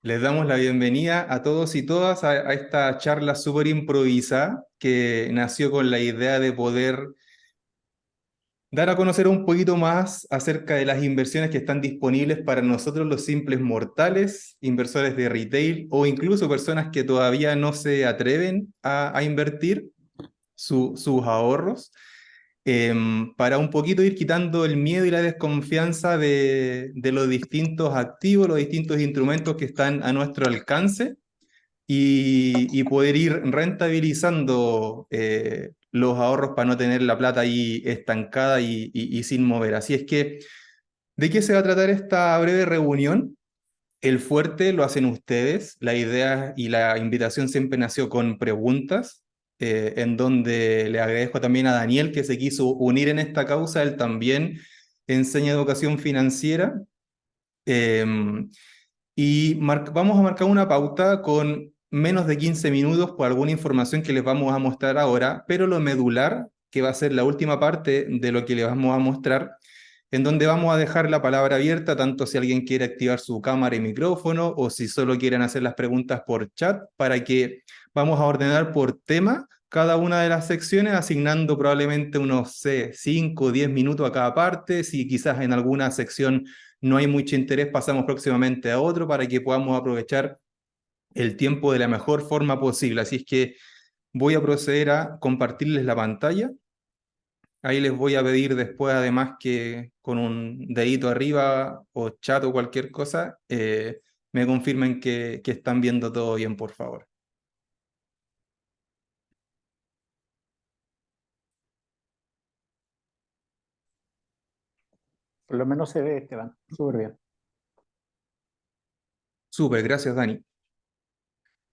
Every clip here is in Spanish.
Les damos la bienvenida a todos y todas a esta charla súper improvisada que nació con la idea de poder dar a conocer un poquito más acerca de las inversiones que están disponibles para nosotros los simples mortales, inversores de retail o incluso personas que todavía no se atreven a invertir sus ahorros, para un poquito ir quitando el miedo y la desconfianza de los distintos activos, los distintos instrumentos que están a nuestro alcance y poder ir rentabilizando los ahorros para no tener la plata ahí estancada y sin mover. Así es que, ¿de qué se va a tratar esta breve reunión? El fuerte lo hacen ustedes. La idea y la invitación siempre nació con preguntas, en donde le agradezco también a Daniel que se quiso unir en esta causa. Él también enseña educación financiera. em, Vamos a marcar una pauta con menos de 15 minutos por alguna información que les vamos a mostrar ahora, pero lo medular, que va a ser la última parte de lo que les vamos a mostrar, en donde vamos a dejar la palabra abierta, tanto si alguien quiere activar su cámara y micrófono o si solo quieren hacer las preguntas por chat, para que vamos a ordenar por tema cada una de las secciones, asignando probablemente unos 5 o 10 minutos a cada parte. Si quizás en alguna sección no hay mucho interés, pasamos próximamente a otro para que podamos aprovechar el tiempo de la mejor forma posible. Así es que voy a proceder a compartirles la pantalla. Ahí les voy a pedir después, además, que con un dedito arriba o chat o cualquier cosa, me confirmen que están viendo todo bien, por favor. Por lo menos se ve, Esteban. Súper bien. Súper, gracias, Dani.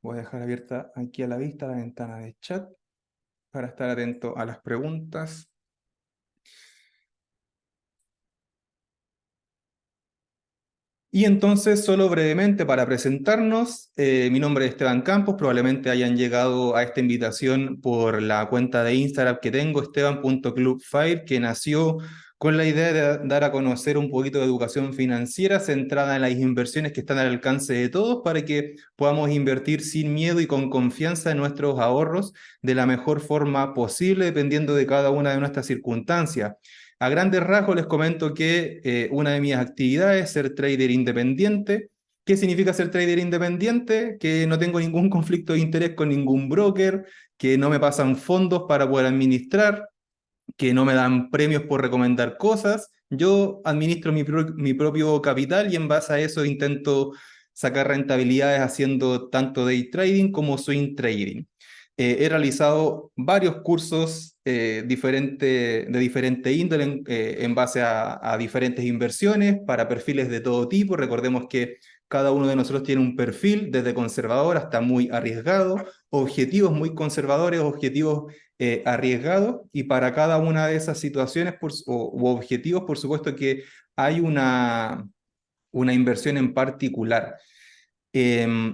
Voy a dejar abierta aquí a la vista la ventana de chat para estar atento a las preguntas. Y entonces, solo brevemente para presentarnos, mi nombre es Esteban Campos, probablemente hayan llegado a esta invitación por la cuenta de Instagram que tengo, esteban.clubfire, que nació con la idea de dar a conocer un poquito de educación financiera centrada en las inversiones que están al alcance de todos para que podamos invertir sin miedo y con confianza en nuestros ahorros de la mejor forma posible, dependiendo de cada una de nuestras circunstancias. A grandes rasgos les comento que una de mis actividades es ser trader independiente. ¿Qué significa ser trader independiente? Que no tengo ningún conflicto de interés con ningún broker, que no me pasan fondos para poder administrar, que no me dan premios por recomendar cosas. Yo administro mi propio capital y en base a eso intento sacar rentabilidades haciendo tanto day trading como swing trading. He realizado varios cursos de diferente índole en base a diferentes inversiones para perfiles de todo tipo. Recordemos que cada uno de nosotros tiene un perfil, desde conservador hasta muy arriesgado, objetivos muy conservadores, objetivos arriesgados, y para cada una de esas situaciones u objetivos, por supuesto que hay una inversión en particular.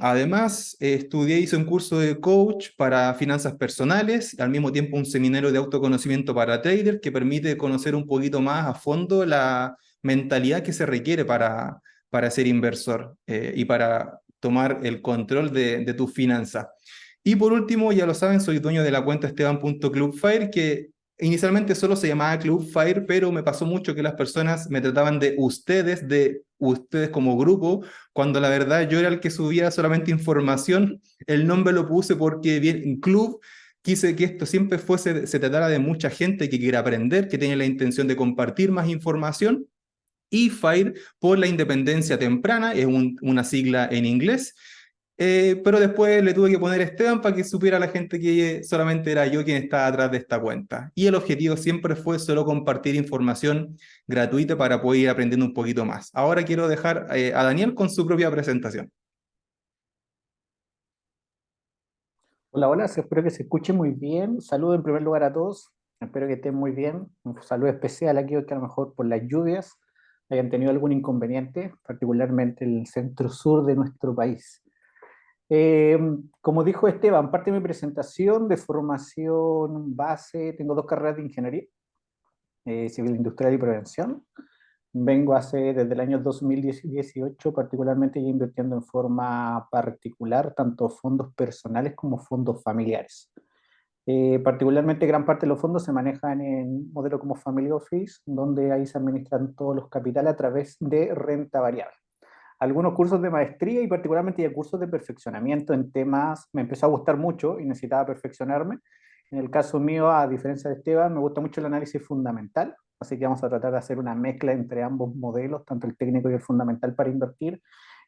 Además, hice un curso de coach para finanzas personales, al mismo tiempo un seminario de autoconocimiento para traders que permite conocer un poquito más a fondo la mentalidad que se requiere para ser inversor y para tomar el control de tus finanzas. Y por último, ya lo saben, soy dueño de la cuenta esteban.clubfire, que inicialmente solo se llamaba Clubfire, pero me pasó mucho que las personas me trataban de ustedes como grupo, cuando la verdad yo era el que subía solamente información. El nombre lo puse porque bien, club, quise que esto siempre se tratara de mucha gente que quiere aprender, que tiene la intención de compartir más información. Y FIRE por la independencia temprana, es una sigla en inglés. Pero después le tuve que poner Esteban para que supiera la gente que solamente era yo quien estaba atrás de esta cuenta. Y el objetivo siempre fue solo compartir información gratuita para poder ir aprendiendo un poquito más. Ahora quiero dejar a Daniel con su propia presentación. Hola, hola, espero que se escuche muy bien. Saludo en primer lugar a todos. Espero que estén muy bien. Un saludo especial a aquellos que a lo mejor por las lluvias hayan tenido algún inconveniente, particularmente en el centro sur de nuestro país. Eh, Como dijo Esteban, parte de mi presentación de formación base, tengo dos carreras de ingeniería, civil industrial y prevención. Vengo desde el año 2018 particularmente ya invirtiendo en forma particular, tanto fondos personales como fondos familiares. Particularmente gran parte de los fondos se manejan en modelo como Family Office, donde ahí se administran todos los capitales a través de renta variable. Algunos cursos de maestría y particularmente ya cursos de perfeccionamiento en temas me empezó a gustar mucho y necesitaba perfeccionarme. En el caso mío, a diferencia de Esteban, me gusta mucho el análisis fundamental, así que vamos a tratar de hacer una mezcla entre ambos modelos, tanto el técnico y el fundamental para invertir.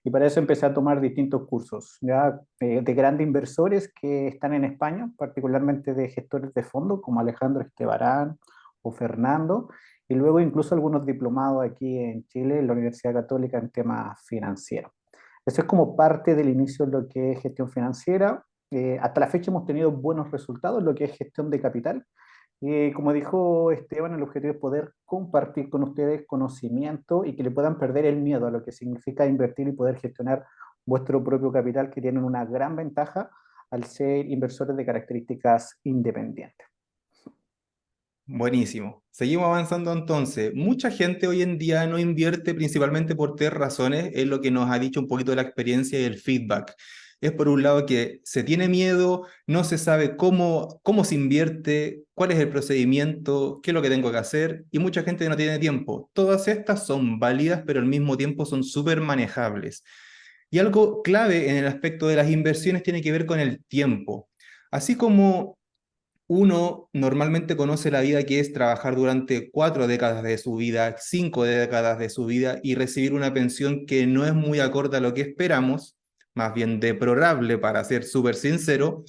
Y para eso empecé a tomar distintos cursos, ya de grandes inversores que están en España, particularmente de gestores de fondos como Alejandro Estebarán o Fernando, y luego incluso algunos diplomados aquí en Chile, en la Universidad Católica, en temas financieros. Eso es como parte del inicio de lo que es gestión financiera. Hasta la fecha hemos tenido buenos resultados en lo que es gestión de capital. Como dijo Esteban, el objetivo es poder compartir con ustedes conocimiento y que le puedan perder el miedo a lo que significa invertir y poder gestionar vuestro propio capital, que tienen una gran ventaja al ser inversores de características independientes. Buenísimo. Seguimos avanzando entonces. Mucha gente hoy en día no invierte principalmente por tres razones, es lo que nos ha dicho un poquito de la experiencia y el feedback. Es por un lado que se tiene miedo, no se sabe cómo se invierte, cuál es el procedimiento, qué es lo que tengo que hacer, y mucha gente no tiene tiempo. Todas estas son válidas, pero al mismo tiempo son súper manejables. Y algo clave en el aspecto de las inversiones tiene que ver con el tiempo. Así como uno normalmente conoce la vida que es trabajar durante 4 décadas de su vida, 5 décadas de su vida y recibir una pensión que no es muy acorde a lo que esperamos, más bien deplorable para ser súper sincero.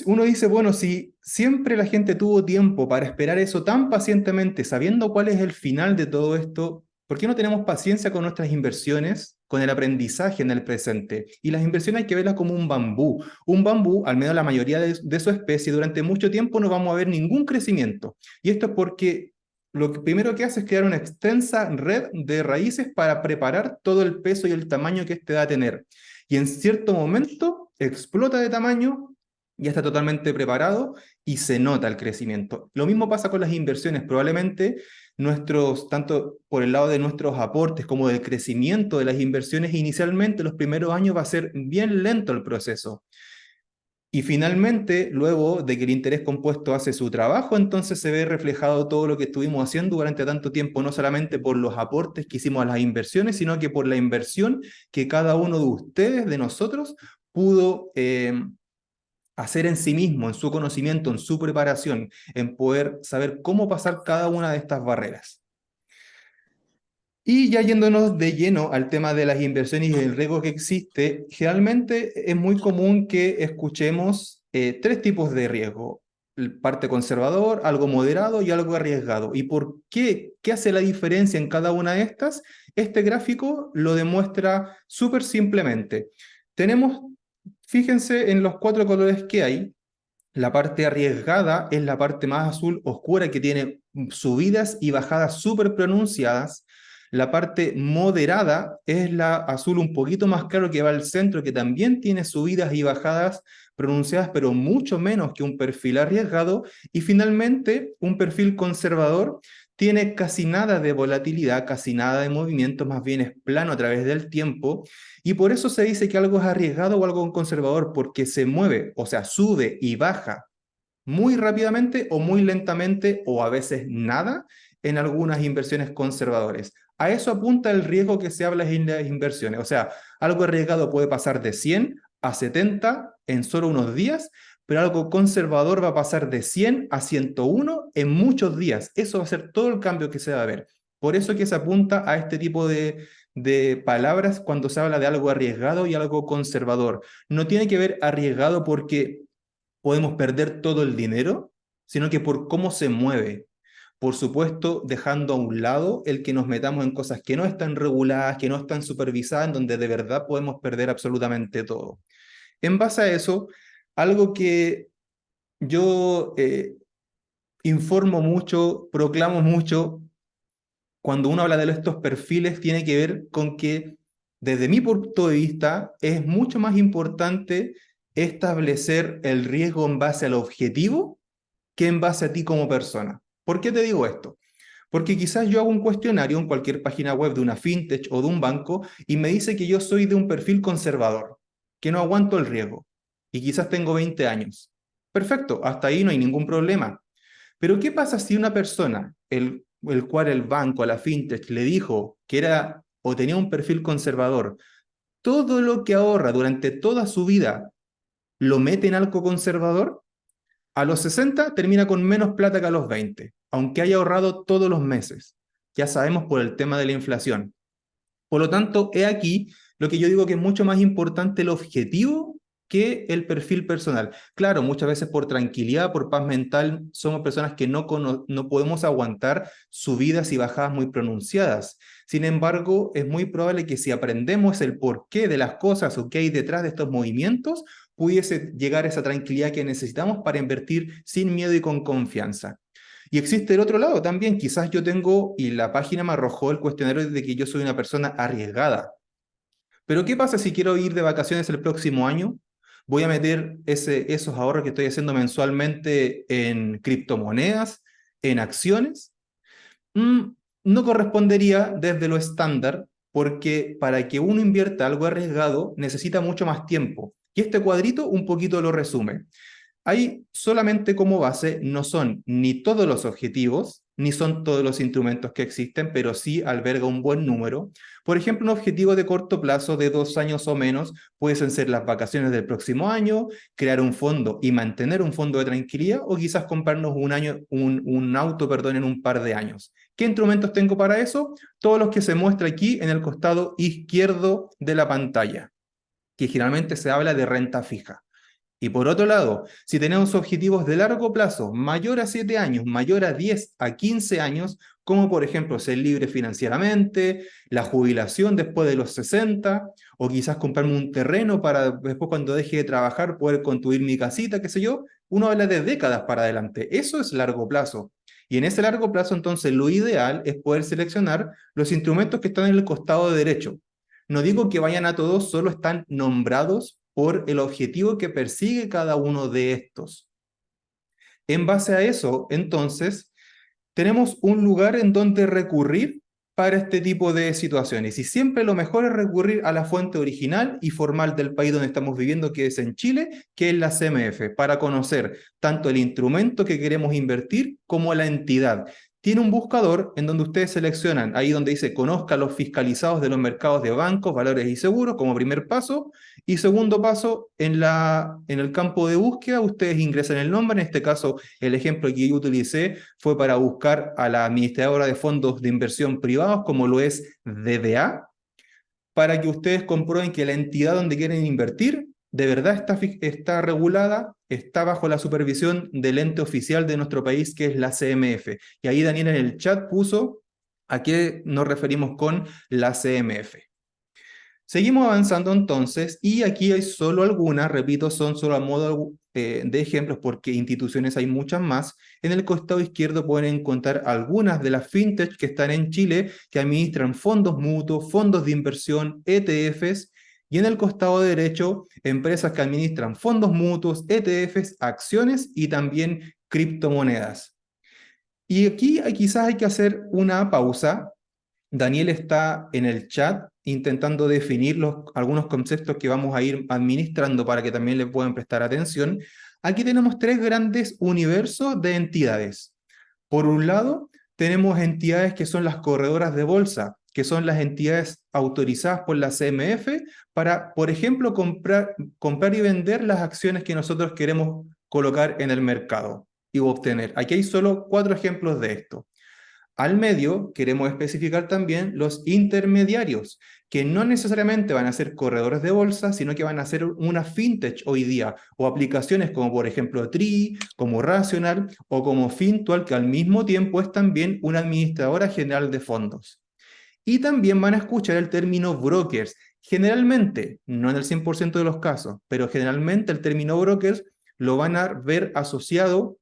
Uno dice, bueno, si siempre la gente tuvo tiempo para esperar eso tan pacientemente, sabiendo cuál es el final de todo esto, ¿por qué no tenemos paciencia con nuestras inversiones, con el aprendizaje en el presente? Y las inversiones hay que verlas como un bambú. Un bambú, al menos la mayoría de su especie, durante mucho tiempo no vamos a ver ningún crecimiento. Y esto es porque lo que primero que hace es crear una extensa red de raíces para preparar todo el peso y el tamaño que éste va a tener. Y en cierto momento explota de tamaño, ya está totalmente preparado y se nota el crecimiento. Lo mismo pasa con las inversiones. Probablemente tanto por el lado de nuestros aportes como del crecimiento de las inversiones, inicialmente los primeros años va a ser bien lento el proceso. Y finalmente, luego de que el interés compuesto hace su trabajo, entonces se ve reflejado todo lo que estuvimos haciendo durante tanto tiempo, no solamente por los aportes que hicimos a las inversiones, sino que por la inversión que cada uno de ustedes, de nosotros, pudo hacer en sí mismo, en su conocimiento, en su preparación, en poder saber cómo pasar cada una de estas barreras. Y ya yéndonos de lleno al tema de las inversiones y el riesgo que existe, generalmente es muy común que escuchemos tres tipos de riesgo: parte conservador, algo moderado y algo arriesgado. ¿Y por qué? ¿Qué hace la diferencia en cada una de estas? Este gráfico lo demuestra súper simplemente. Tenemos, fíjense en los 4 colores que hay. La parte arriesgada es la parte más azul oscura que tiene subidas y bajadas súper pronunciadas. La parte moderada es la azul un poquito más claro que va al centro, que también tiene subidas y bajadas pronunciadas, pero mucho menos que un perfil arriesgado. Y finalmente, un perfil conservador tiene casi nada de volatilidad, casi nada de movimiento, más bien es plano a través del tiempo. Y por eso se dice que algo es arriesgado o algo conservador, porque se mueve, o sea, sube y baja muy rápidamente o muy lentamente o a veces nada en algunas inversiones conservadoras. A eso apunta el riesgo que se habla en las inversiones. O sea, algo arriesgado puede pasar de 100 a 70 en solo unos días, pero algo conservador va a pasar de 100 a 101 en muchos días. Eso va a ser todo el cambio que se va a ver. Por eso que se apunta a este tipo de palabras cuando se habla de algo arriesgado y algo conservador. No tiene que ver arriesgado porque podemos perder todo el dinero, sino que por cómo se mueve. Por supuesto, dejando a un lado el que nos metamos en cosas que no están reguladas, que no están supervisadas, en donde de verdad podemos perder absolutamente todo. En base a eso, algo que yo informo mucho, proclamo mucho, cuando uno habla de estos perfiles, tiene que ver con que, desde mi punto de vista, es mucho más importante establecer el riesgo en base al objetivo que en base a ti como persona. ¿Por qué te digo esto? Porque quizás yo hago un cuestionario en cualquier página web de una fintech o de un banco y me dice que yo soy de un perfil conservador, que no aguanto el riesgo y quizás tengo 20 años. Perfecto, hasta ahí no hay ningún problema. Pero ¿qué pasa si una persona, el cual el banco, la fintech, le dijo que era o tenía un perfil conservador, todo lo que ahorra durante toda su vida lo mete en algo conservador? A los 60 termina con menos plata que a los 20, aunque haya ahorrado todos los meses. Ya sabemos por el tema de la inflación. Por lo tanto, he aquí lo que yo digo que es mucho más importante el objetivo que el perfil personal. Claro, muchas veces por tranquilidad, por paz mental, somos personas que no podemos aguantar subidas y bajadas muy pronunciadas. Sin embargo, es muy probable que si aprendemos el porqué de las cosas o qué hay detrás de estos movimientos, pudiese llegar a esa tranquilidad que necesitamos para invertir sin miedo y con confianza. Y existe el otro lado también, quizás yo tengo, y la página me arrojó el cuestionario de que yo soy una persona arriesgada. Pero ¿qué pasa si quiero ir de vacaciones el próximo año? Voy a meter esos ahorros que estoy haciendo mensualmente en criptomonedas, en acciones. Mm, no correspondería desde lo estándar, porque para que uno invierta algo arriesgado necesita mucho más tiempo. Y este cuadrito un poquito lo resume. Hay solamente como base, no son ni todos los objetivos, ni son todos los instrumentos que existen, pero sí alberga un buen número. Por ejemplo, un objetivo de corto plazo de 2 años o menos pueden ser las vacaciones del próximo año, crear un fondo y mantener un fondo de tranquilidad, o quizás comprarnos un auto, perdón, en un par de años. ¿Qué instrumentos tengo para eso? Todos los que se muestra aquí en el costado izquierdo de la pantalla, que generalmente se habla de renta fija. Y por otro lado, si tenemos objetivos de largo plazo, mayor a 7 años, mayor a 10 a 15 años, como por ejemplo ser libre financieramente, la jubilación después de los 60, o quizás comprarme un terreno para después cuando deje de trabajar poder construir mi casita, qué sé yo, uno habla de décadas para adelante. Eso es largo plazo. Y en ese largo plazo, entonces, lo ideal es poder seleccionar los instrumentos que están en el costado derecho. No digo que vayan a todos, solo están nombrados por el objetivo que persigue cada uno de estos. En base a eso, entonces, tenemos un lugar en donde recurrir para este tipo de situaciones. Y siempre lo mejor es recurrir a la fuente original y formal del país donde estamos viviendo, que es en Chile, que es la CMF, para conocer tanto el instrumento que queremos invertir como la entidad. Tiene un buscador en donde ustedes seleccionan, ahí donde dice conozca los fiscalizados de los mercados de bancos, valores y seguros como primer paso, y segundo paso, en el campo de búsqueda, ustedes ingresan el nombre, en este caso el ejemplo que yo utilicé fue para buscar a la administradora de fondos de inversión privados, como lo es DDA, para que ustedes comprueben que la entidad donde quieren invertir de verdad está regulada, está bajo la supervisión del ente oficial de nuestro país, que es la CMF. Y ahí Daniel en el chat puso a qué nos referimos con la CMF. Seguimos avanzando entonces, y aquí hay solo algunas, repito, son solo a modo de ejemplos porque instituciones hay muchas más. En el costado izquierdo pueden encontrar algunas de las fintech que están en Chile que administran fondos mutuos, fondos de inversión, ETFs, y en el costado derecho, empresas que administran fondos mutuos, ETFs, acciones y también criptomonedas. Y aquí quizás hay que hacer una pausa. Daniel está en el chat intentando definir algunos conceptos que vamos a ir administrando para que también le puedan prestar atención. Aquí tenemos tres grandes universos de entidades. Por un lado, tenemos entidades que son las corredoras de bolsa, que son las entidades autorizadas por la CMF para, por ejemplo, comprar y vender las acciones que nosotros queremos colocar en el mercado y obtener. Aquí hay solo 4 ejemplos de esto. Al medio queremos especificar también los intermediarios, que no necesariamente van a ser corredores de bolsa, sino que van a ser una fintech hoy día, o aplicaciones como por ejemplo Tree, como Rational o como Fintual, que al mismo tiempo es también una administradora general de fondos. Y también van a escuchar el término brokers. Generalmente, no en el 100% de los casos, pero generalmente el término brokers lo van a ver asociado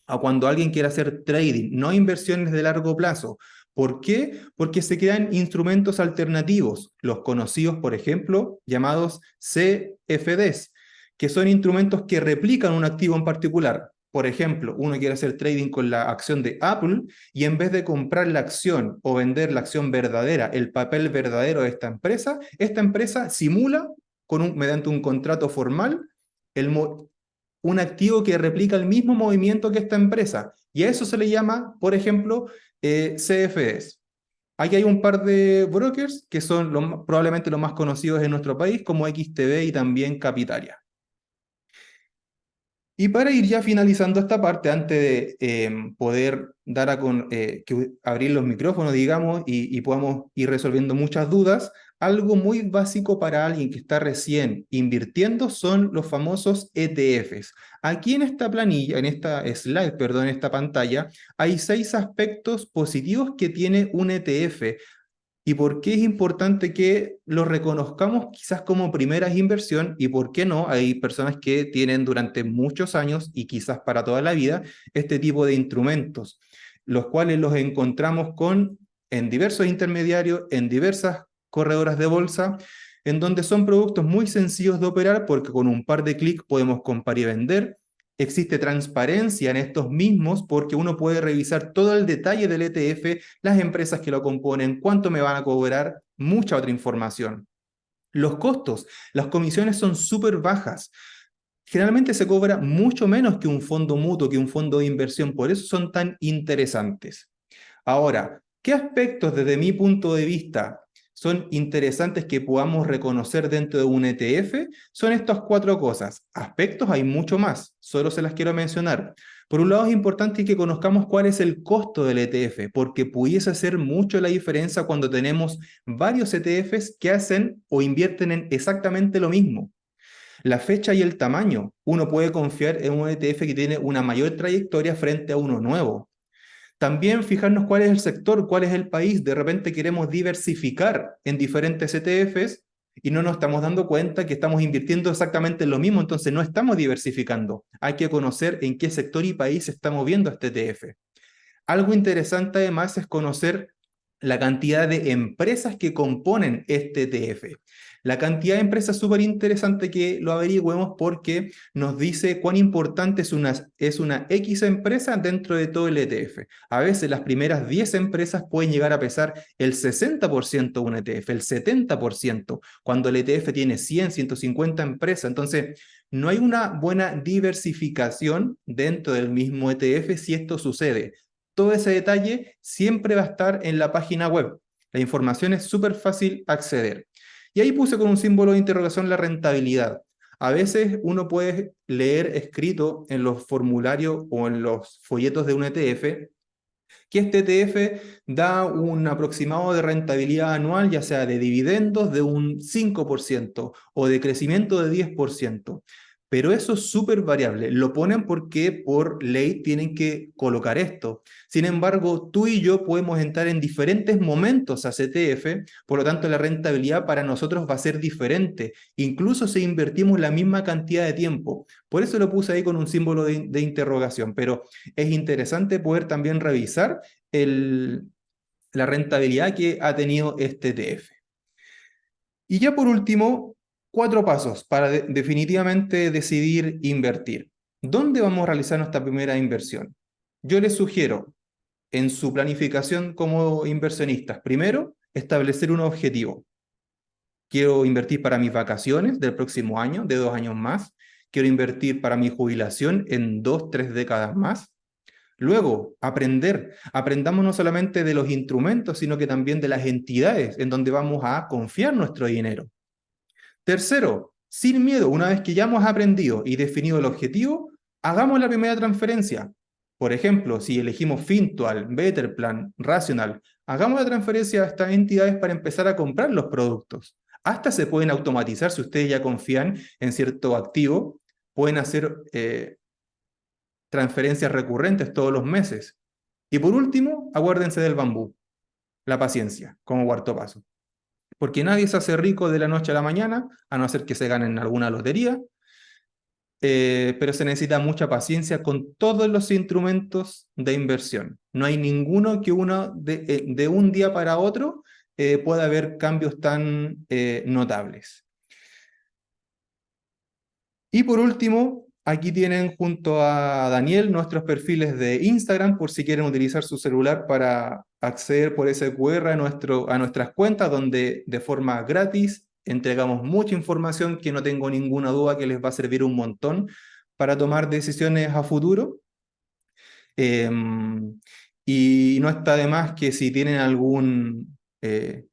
a cuando alguien quiere hacer trading, no inversiones de largo plazo. ¿Por qué? Porque se crean instrumentos alternativos, los conocidos, por ejemplo, llamados CFDs, que son instrumentos que replican un activo en particular. Por ejemplo, uno quiere hacer trading con la acción de Apple y en vez de comprar la acción o vender la acción verdadera, el papel verdadero de esta empresa simula mediante un contrato formal un activo que replica el mismo movimiento que esta empresa. Y a eso se le llama, por ejemplo, CFDs. Aquí hay un par de brokers que son probablemente los más conocidos en nuestro país, como XTB y también Capitalia. Y para ir ya finalizando esta parte, antes de poder abrir los micrófonos, digamos, y podamos ir resolviendo muchas dudas, algo muy básico para alguien que está recién invirtiendo son los famosos ETFs. Aquí en esta planilla, en esta slide, perdón, en esta pantalla, hay 6 aspectos positivos que tiene un ETF. ¿Y por qué es importante que lo reconozcamos quizás como primera inversión? ¿Y por qué no? Hay personas que tienen durante muchos años y quizás para toda la vida este tipo de instrumentos, los cuales los encontramos en diversos intermediarios, en diversas corredoras de bolsa, en donde son productos muy sencillos de operar porque con un par de clics podemos comprar y vender. Existe transparencia en estos mismos porque uno puede revisar todo el detalle del ETF, las empresas que lo componen, cuánto me van a cobrar, mucha otra información. Los costos, las comisiones son súper bajas. Generalmente se cobra mucho menos que un fondo mutuo, que un fondo de inversión, por eso son tan interesantes. Ahora, ¿qué aspectos desde mi punto de vista son interesantes que podamos reconocer dentro de un ETF? Son estas 4 cosas. Aspectos hay mucho más, solo se las quiero mencionar. Por un lado es importante que conozcamos cuál es el costo del ETF, porque pudiese hacer mucho la diferencia cuando tenemos varios ETFs que hacen o invierten en exactamente lo mismo. La fecha y el tamaño. Uno puede confiar en un ETF que tiene una mayor trayectoria frente a uno nuevo. También fijarnos cuál es el sector, cuál es el país. De repente queremos diversificar en diferentes ETFs y no nos estamos dando cuenta que estamos invirtiendo exactamente en lo mismo, entonces no estamos diversificando. Hay que conocer en qué sector y país se está moviendo este ETF. Algo interesante además es conocer la cantidad de empresas que componen este ETF. La cantidad de empresas es súper interesante que lo averigüemos porque nos dice cuán importante es una X empresa dentro de todo el ETF. A veces las primeras 10 empresas pueden llegar a pesar el 60% de un ETF, el 70%, cuando el ETF tiene 100, 150 empresas. Entonces, no hay una buena diversificación dentro del mismo ETF si esto sucede. Todo ese detalle siempre va a estar en la página web. La información es súper fácil acceder. Y ahí puse con un símbolo de interrogación la rentabilidad. A veces uno puede leer escrito en los formularios o en los folletos de un ETF que este ETF da un aproximado de rentabilidad anual, ya sea de dividendos de un 5% o de crecimiento de 10%. Pero eso es súper variable. Lo ponen porque por ley tienen que colocar esto. Sin embargo, tú y yo podemos entrar en diferentes momentos a CTF, por lo tanto la rentabilidad para nosotros va a ser diferente, incluso si invertimos la misma cantidad de tiempo. Por eso lo puse ahí con un símbolo de interrogación, pero es interesante poder también revisar la rentabilidad que ha tenido este ETF. Y ya por último, 4 pasos para definitivamente decidir invertir. ¿Dónde vamos a realizar nuestra primera inversión? Yo les sugiero en su planificación como inversionistas, primero, establecer un objetivo. Quiero invertir para mis vacaciones del próximo año, de 2 años más. Quiero invertir para mi jubilación en 2, 3 décadas más. Luego, aprender. Aprendamos no solamente de los instrumentos, sino que también de las entidades en donde vamos a confiar nuestro dinero. Tercero, sin miedo, una vez que ya hemos aprendido y definido el objetivo, hagamos la primera transferencia. Por ejemplo, si elegimos Fintual, Betterplan, Rational, hagamos la transferencia a estas entidades para empezar a comprar los productos. Hasta se pueden automatizar si ustedes ya confían en cierto activo, pueden hacer transferencias recurrentes todos los meses. Y por último, aguárdense del bambú, la paciencia, como cuarto paso. Porque nadie se hace rico de la noche a la mañana, a no ser que se ganen alguna lotería, pero se necesita mucha paciencia con todos los instrumentos de inversión. No hay ninguno que uno de un día para otro pueda haber cambios tan notables. Y por último, Aquí tienen junto a Daniel nuestros perfiles de Instagram por si quieren utilizar su celular para acceder por ese QR a nuestras cuentas, donde de forma gratis entregamos mucha información que no tengo ninguna duda que les va a servir un montón para tomar decisiones a futuro. Y no está de más que si tienen algún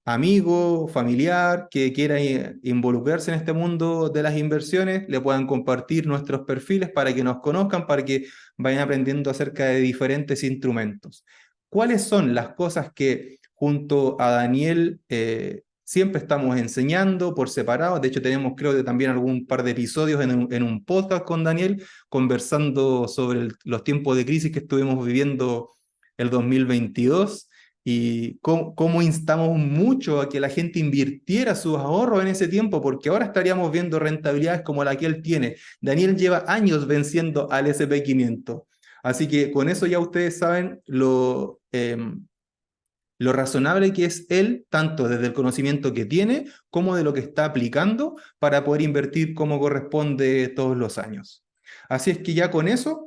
amigo, familiar que quiera involucrarse en este mundo de las inversiones, le puedan compartir nuestros perfiles para que nos conozcan, para que vayan aprendiendo acerca de diferentes instrumentos. ¿Cuáles son las cosas que junto a Daniel siempre estamos enseñando por separado? De hecho, tenemos creo que también algún par de episodios en un podcast con Daniel conversando sobre los tiempos de crisis que estuvimos viviendo el 2022 y cómo instamos mucho a que la gente invirtiera sus ahorros en ese tiempo, porque ahora estaríamos viendo rentabilidades como la que él tiene. Daniel lleva años venciendo al SP 500. Así que con eso ya ustedes saben lo razonable que es él, tanto desde el conocimiento que tiene como de lo que está aplicando para poder invertir como corresponde todos los años. Así es que ya con eso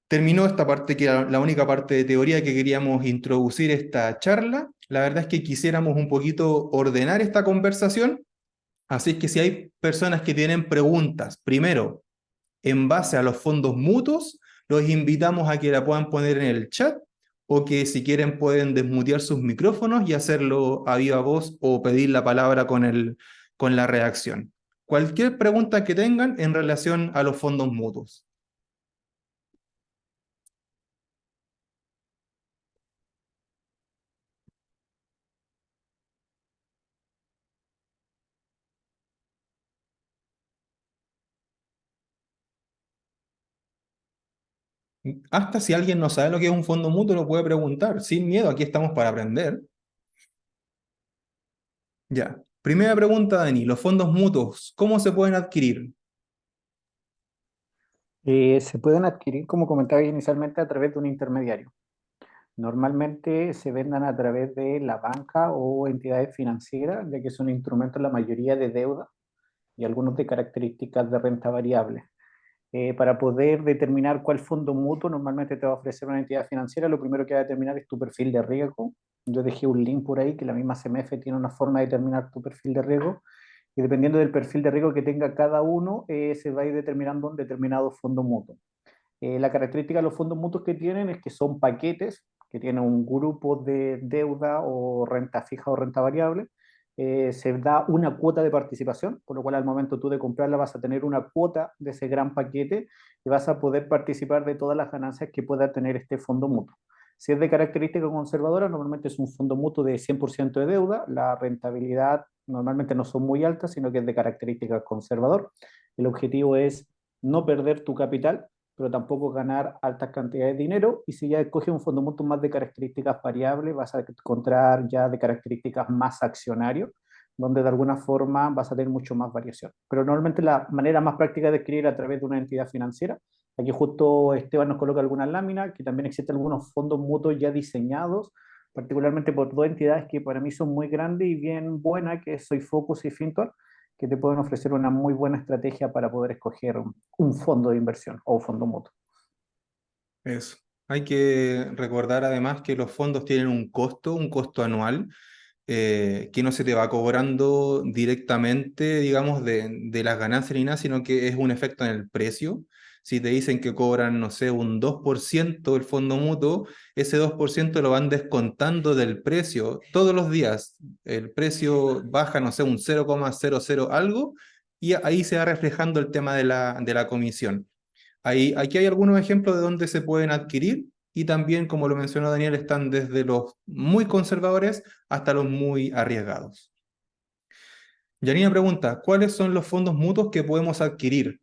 terminó esta parte, que era la única parte de teoría que queríamos introducir esta charla. La verdad es que quisiéramos un poquito ordenar esta conversación, así es que si hay personas que tienen preguntas, primero, en base a los fondos mutuos, los invitamos a que la puedan poner en el chat o que si quieren pueden desmutear sus micrófonos y hacerlo a viva voz o pedir la palabra con la reacción. Cualquier pregunta que tengan en relación a los fondos mutuos. Hasta si alguien no sabe lo que es un fondo mutuo, lo puede preguntar. Sin miedo, aquí estamos para aprender. Ya. Primera pregunta, Dani. ¿Los fondos mutuos, cómo se pueden adquirir? Se pueden adquirir, como comentaba inicialmente, a través de un intermediario. Normalmente se vendan a través de la banca o entidades financieras, ya que son instrumentos la mayoría de deuda y algunos de características de renta variable. Para poder determinar cuál fondo mutuo normalmente te va a ofrecer una entidad financiera, lo primero que va a determinar es tu perfil de riesgo. Yo dejé un link por ahí que la misma CMF tiene una forma de determinar tu perfil de riesgo y dependiendo del perfil de riesgo que tenga cada uno, se va a ir determinando un determinado fondo mutuo. La característica de los fondos mutuos que tienen es que son paquetes que tienen un grupo de deuda o renta fija o renta variable. Se da una cuota de participación, por lo cual al momento tú de comprarla vas a tener una cuota de ese gran paquete y vas a poder participar de todas las ganancias que pueda tener este fondo mutuo. Si es de característica conservadora, normalmente es un fondo mutuo de 100% de deuda, la rentabilidad normalmente no son muy altas, sino que es de característica conservador. El objetivo es no perder tu capital, pero tampoco ganar altas cantidades de dinero. Y si ya escoges un fondo mutuo más de características variables, vas a encontrar ya de características más accionario, donde de alguna forma vas a tener mucho más variación. Pero normalmente la manera más práctica de adquirir a través de una entidad financiera. Aquí justo Esteban nos coloca algunas láminas, que también existen algunos fondos mutuos ya diseñados, particularmente por dos entidades que para mí son muy grandes y bien buenas, que es Soyfocus y Fintual, que te pueden ofrecer una muy buena estrategia para poder escoger un fondo de inversión o un fondo mutuo. Eso. Hay que recordar además que los fondos tienen un costo anual, que no se te va cobrando directamente, digamos, de las ganancias ni nada, sino que es un efecto en el precio. Si te dicen que cobran, no sé, un 2% el fondo mutuo, ese 2% lo van descontando del precio todos los días. El precio baja, no sé, un 0,00 algo, y ahí se va reflejando el tema de la comisión. Aquí hay algunos ejemplos de dónde se pueden adquirir y también, como lo mencionó Daniel, están desde los muy conservadores hasta los muy arriesgados. Janina pregunta, ¿cuáles son los fondos mutuos que podemos adquirir?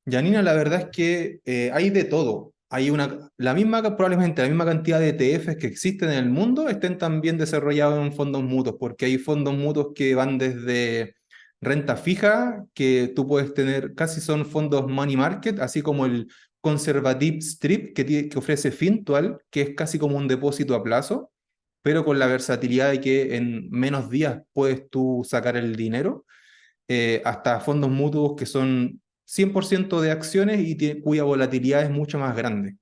Janina, la verdad es que hay de todo. Hay probablemente la misma cantidad de ETFs que existen en el mundo estén también desarrollados en fondos mutuos, porque hay fondos mutuos que van desde renta fija, que tú puedes tener, casi son fondos money market, así como el Conservative Strip que ofrece Fintual, que es casi como un depósito a plazo, pero con la versatilidad de que en menos días puedes tú sacar el dinero, hasta fondos mutuos que son 100% de acciones y cuya volatilidad es mucho más grande.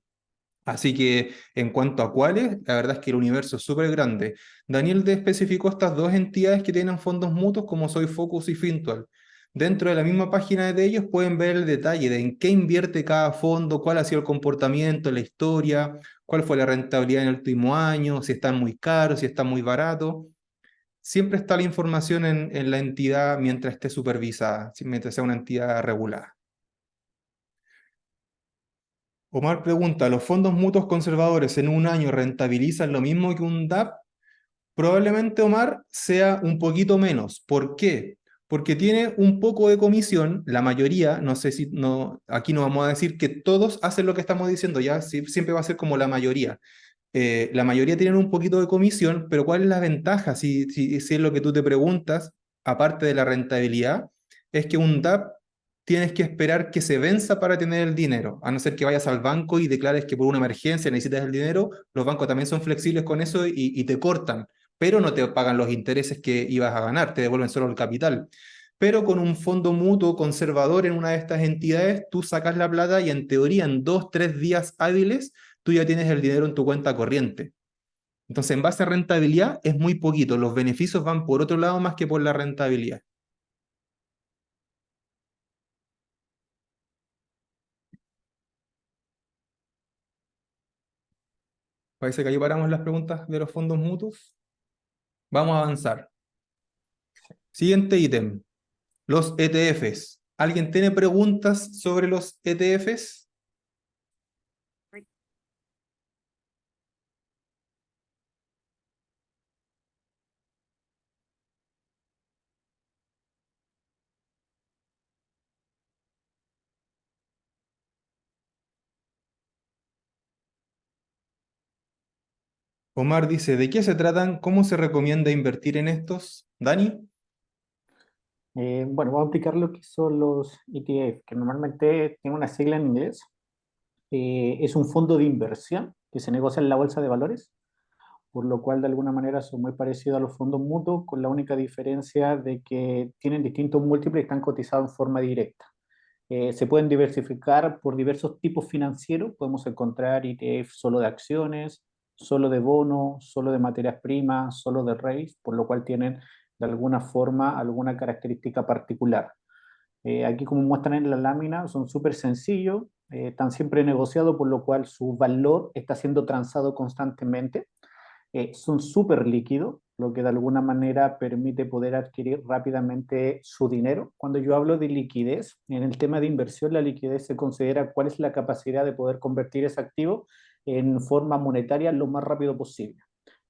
Así que en cuanto a cuáles, la verdad es que el universo es súper grande. Daniel te especificó estas dos entidades que tienen fondos mutuos como Soy Focus y Fintual. Dentro de la misma página de ellos pueden ver el detalle de en qué invierte cada fondo, cuál ha sido el comportamiento, la historia, cuál fue la rentabilidad en el último año, si están muy caros, si están muy baratos. Siempre está la información en la entidad mientras esté supervisada, mientras sea una entidad regulada. Omar pregunta, ¿los fondos mutuos conservadores en un año rentabilizan lo mismo que un DAP? Probablemente, Omar, sea un poquito menos. ¿Por qué? Porque tiene un poco de comisión, la mayoría, no sé si, no, aquí no vamos a decir que todos hacen lo que estamos diciendo, ya siempre va a ser como la mayoría tienen un poquito de comisión, pero ¿cuál es la ventaja? Si es lo que tú te preguntas, aparte de la rentabilidad, es que un DAP tienes que esperar que se venza para tener el dinero, a no ser que vayas al banco y declares que por una emergencia necesitas el dinero, los bancos también son flexibles con eso y te cortan, pero no te pagan los intereses que ibas a ganar, te devuelven solo el capital. Pero con un fondo mutuo conservador en una de estas entidades, tú sacas la plata y en teoría en 2, 3 días hábiles tú ya tienes el dinero en tu cuenta corriente. Entonces, en base a rentabilidad, es muy poquito. Los beneficios van por otro lado más que por la rentabilidad. Parece que ahí paramos las preguntas de los fondos mutuos. Vamos a avanzar. Siguiente ítem, los ETFs. ¿Alguien tiene preguntas sobre los ETFs? Omar dice, ¿de qué se tratan? ¿Cómo se recomienda invertir en estos? Dani. Bueno, voy a explicar lo que son los ETF, que normalmente tiene una sigla en inglés. Es un fondo de inversión que se negocia en la bolsa de valores, por lo cual de alguna manera son muy parecidos a los fondos mutuos, con la única diferencia de que tienen distintos múltiplos y están cotizados en forma directa. Se pueden diversificar por diversos tipos financieros. Podemos encontrar ETF solo de acciones, solo de bonos, solo de materias primas, solo de REITs, por lo cual tienen de alguna forma alguna característica particular. Aquí, como muestran en la lámina, son súper sencillos, están siempre negociados, por lo cual su valor está siendo transado constantemente. Son súper líquidos, lo que de alguna manera permite poder adquirir rápidamente su dinero. Cuando yo hablo de liquidez, en el tema de inversión, la liquidez se considera cuál es la capacidad de poder convertir ese activo en forma monetaria lo más rápido posible.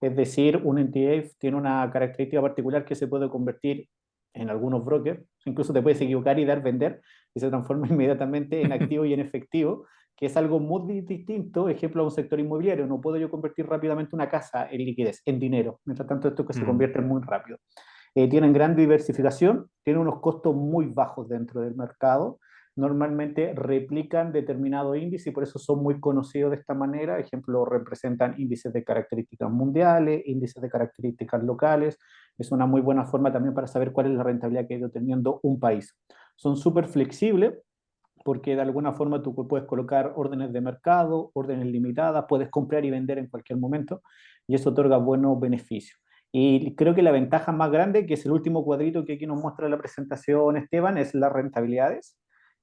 Es decir, un ETF tiene una característica particular que se puede convertir en algunos brokers, incluso te puedes equivocar y dar vender y se transforma inmediatamente en activo y en efectivo, que es algo muy distinto, ejemplo, a un sector inmobiliario. No puedo yo convertir rápidamente una casa en liquidez, en dinero. Mientras tanto, esto que se Mm, convierte muy rápido. Tienen gran diversificación, tienen unos costos muy bajos dentro del mercado. Normalmente replican determinado índice y por eso son muy conocidos de esta manera. Ejemplo, representan índices de características mundiales, índices de características locales. Es una muy buena forma también para saber cuál es la rentabilidad que ha ido teniendo un país. Son súper flexibles porque de alguna forma tú puedes colocar órdenes de mercado, órdenes limitadas, puedes comprar y vender en cualquier momento y eso otorga buenos beneficios. Y creo que la ventaja más grande, que es el último cuadrito que aquí nos muestra la presentación Esteban, es las rentabilidades.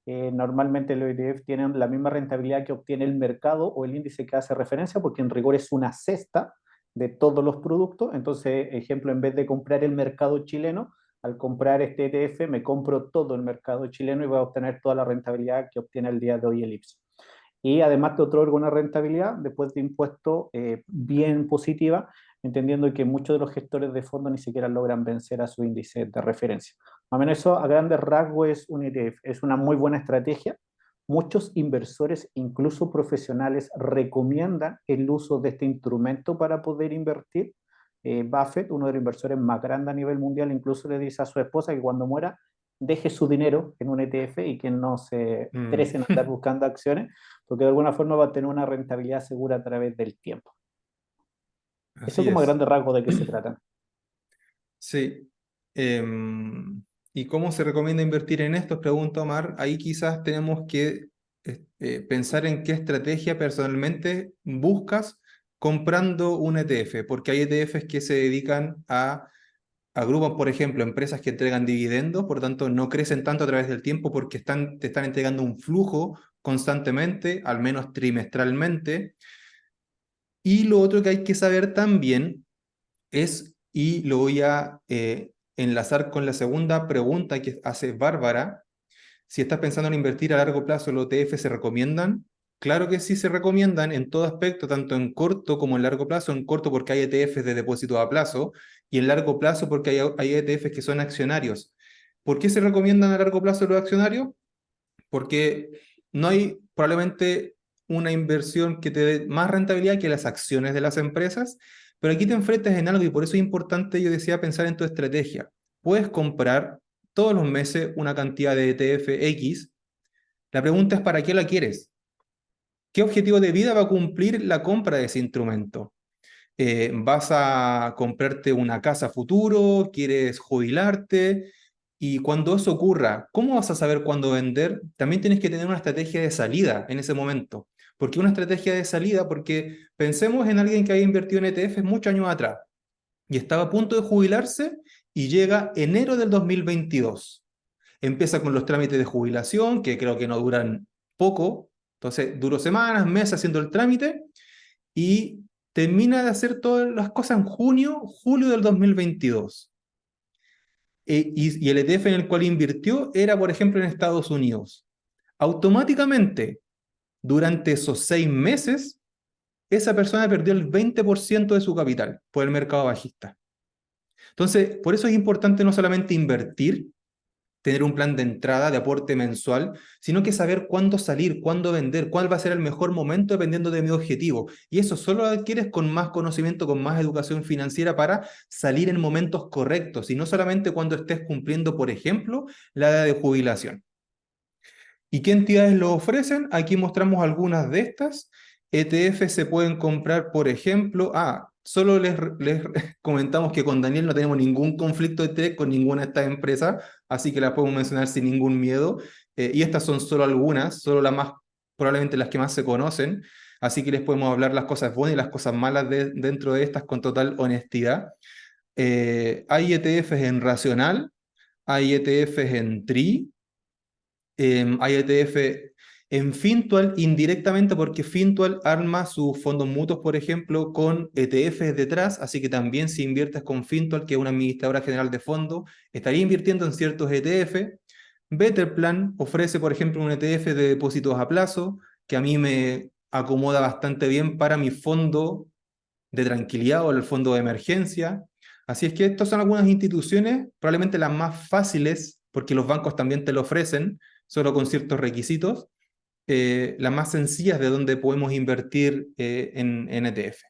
Normalmente los ETF tienen la misma rentabilidad que obtiene el mercado o el índice que hace referencia, porque en rigor es una cesta de todos los productos. Entonces, ejemplo, en vez de comprar el mercado chileno, al comprar este ETF me compro todo el mercado chileno y voy a obtener toda la rentabilidad que obtiene el día de hoy el IPSA. Y además te otorga una rentabilidad después de impuestos bien positiva, entendiendo que muchos de los gestores de fondos ni siquiera logran vencer a su índice de referencia. Más o menos eso a grandes rasgos es un ETF, es una muy buena estrategia. Muchos inversores, incluso profesionales, recomiendan el uso de este instrumento para poder invertir. Buffett, uno de los inversores más grandes a nivel mundial, incluso le dice a su esposa que cuando muera deje su dinero en un ETF y que no se mm. estrese en andar buscando acciones, porque de alguna forma va a tener una rentabilidad segura a través del tiempo. Eso Así como a es. grandes rasgos de qué se trata. Sí. ¿Y cómo se recomienda invertir en esto? Pregunta Omar. Ahí quizás tenemos que pensar en qué estrategia personalmente buscas comprando un ETF, porque hay ETFs que se dedican a grupos, por ejemplo, empresas que entregan dividendos, por tanto no crecen tanto a través del tiempo porque te están entregando un flujo constantemente, al menos trimestralmente. Y lo otro que hay que saber también es, y lo voy a enlazar con la segunda pregunta que hace Bárbara, si estás pensando en invertir a largo plazo, ¿los ETF se recomiendan? Claro que sí se recomiendan en todo aspecto, tanto en corto como en largo plazo. En corto porque hay ETFs de depósito a plazo y en largo plazo porque hay ETFs que son accionarios. ¿Por qué se recomiendan a largo plazo los accionarios? Porque no hay probablemente una inversión que te dé más rentabilidad que las acciones de las empresas, pero aquí te enfrentas en algo y por eso es importante, yo decía, pensar en tu estrategia. Puedes comprar todos los meses una cantidad de ETF X. La pregunta es, ¿para qué la quieres? ¿Qué objetivo de vida va a cumplir la compra de ese instrumento? ¿Vas a comprarte una casa a futuro? ¿Quieres jubilarte? Y cuando eso ocurra, ¿cómo vas a saber cuándo vender? También tienes que tener una estrategia de salida en ese momento. ¿Por qué una estrategia de salida? Porque pensemos en alguien que había invertido en ETFs muchos años atrás y estaba a punto de jubilarse y llega enero del 2022. Empieza con los trámites de jubilación, que creo que no duran poco, entonces duró semanas, meses haciendo el trámite y termina de hacer todas las cosas en junio, julio del 2022. Y el ETF en el cual invirtió era, por ejemplo, en Estados Unidos. Automáticamente, durante esos 6 meses, esa persona perdió el 20% de su capital por el mercado bajista. Entonces, por eso es importante no solamente invertir, tener un plan de entrada, de aporte mensual, sino que saber cuándo salir, cuándo vender, cuál va a ser el mejor momento dependiendo de mi objetivo. Y eso solo lo adquieres con más conocimiento, con más educación financiera para salir en momentos correctos y no solamente cuando estés cumpliendo, por ejemplo, la edad de jubilación. ¿Y qué entidades lo ofrecen? Aquí mostramos algunas de estas. ETF se pueden comprar, por ejemplo, solo les comentamos que con Daniel no tenemos ningún conflicto de interés con ninguna de estas empresas, así que las podemos mencionar sin ningún miedo. Y estas son solo algunas, solo las más, probablemente las que más se conocen, así que les podemos hablar las cosas buenas y las cosas malas dentro de estas con total honestidad. Hay ETFs en Racional, hay ETFs en TRI, hay ETF en Fintual indirectamente porque Fintual arma sus fondos mutuos, por ejemplo, con ETFs detrás, así que también si inviertes con Fintual, que es una administradora general de fondos, estaría invirtiendo en ciertos ETF. Betterplan ofrece, por ejemplo, un ETF de depósitos a plazo, que a mí me acomoda bastante bien para mi fondo de tranquilidad o el fondo de emergencia. Así es que estas son algunas instituciones, probablemente las más fáciles, porque los bancos también te lo ofrecen, solo con ciertos requisitos, las más sencillas de donde podemos invertir en ETF.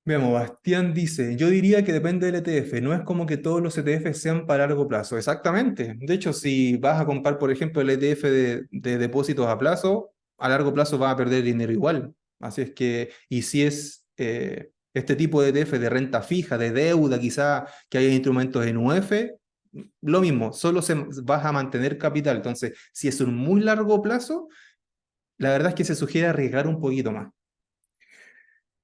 Veamos, Bastián dice, yo diría que depende del ETF, no es como que todos los ETF sean para largo plazo. Exactamente. De hecho, si vas a comprar, por ejemplo, el ETF de depósitos a plazo, a largo plazo vas a perder dinero igual. Así es que, y si es este tipo de ETF de renta fija, de deuda, quizá que haya instrumentos en UF, lo mismo, vas a mantener capital. Entonces, si es un muy largo plazo, la verdad es que se sugiere arriesgar un poquito más.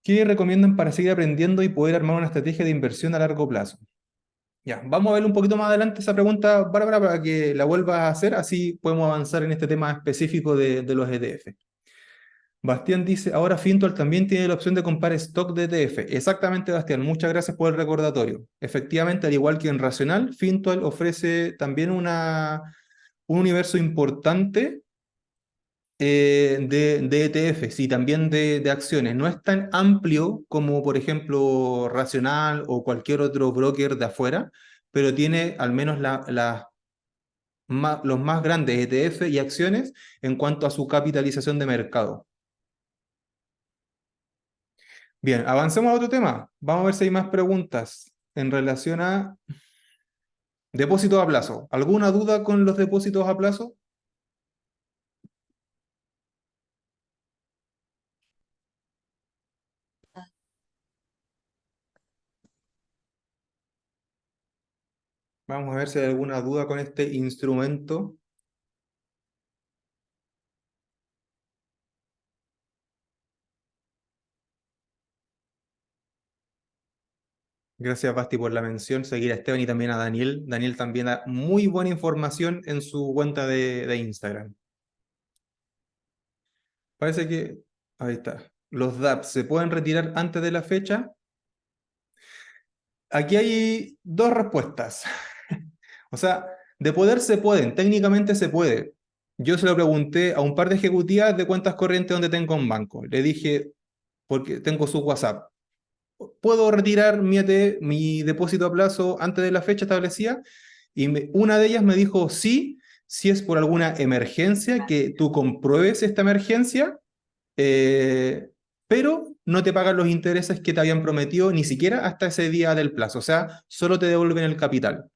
¿Qué recomiendan para seguir aprendiendo y poder armar una estrategia de inversión a largo plazo? Ya, vamos a ver un poquito más adelante esa pregunta, Bárbara, para que la vuelvas a hacer, así podemos avanzar en este tema específico de los ETF. Bastián dice, ahora Fintual también tiene la opción de comprar stock de ETF. Exactamente, Bastián, muchas gracias por el recordatorio. Efectivamente, al igual que en Racional, Fintual ofrece también un universo importante de ETFs y también de acciones. No es tan amplio como, por ejemplo, Racional o cualquier otro broker de afuera, pero tiene al menos los más grandes ETF y acciones en cuanto a su capitalización de mercado. Bien, avancemos a otro tema. Vamos a ver si hay más preguntas en relación a depósitos a plazo. ¿Alguna duda con los depósitos a plazo? Vamos a ver si hay alguna duda con este instrumento. Gracias, Basti, por la mención. Seguir a Esteban y también a Daniel. Daniel también da muy buena información en su cuenta de Instagram. Parece que, ahí está. Los DApps se pueden retirar antes de la fecha. Aquí hay dos respuestas. O sea, de poder se pueden, técnicamente se puede. Yo se lo pregunté a un par de ejecutivas de cuentas corrientes donde tengo un banco. Le dije, porque tengo su WhatsApp, ¿puedo retirar mi depósito a plazo antes de la fecha establecida? Y una de ellas me dijo, sí, si es por alguna emergencia, que tú compruebes esta emergencia, eh, pero no te pagan los intereses que te habían prometido ni siquiera hasta ese día del plazo. O sea, solo te devuelven el capital.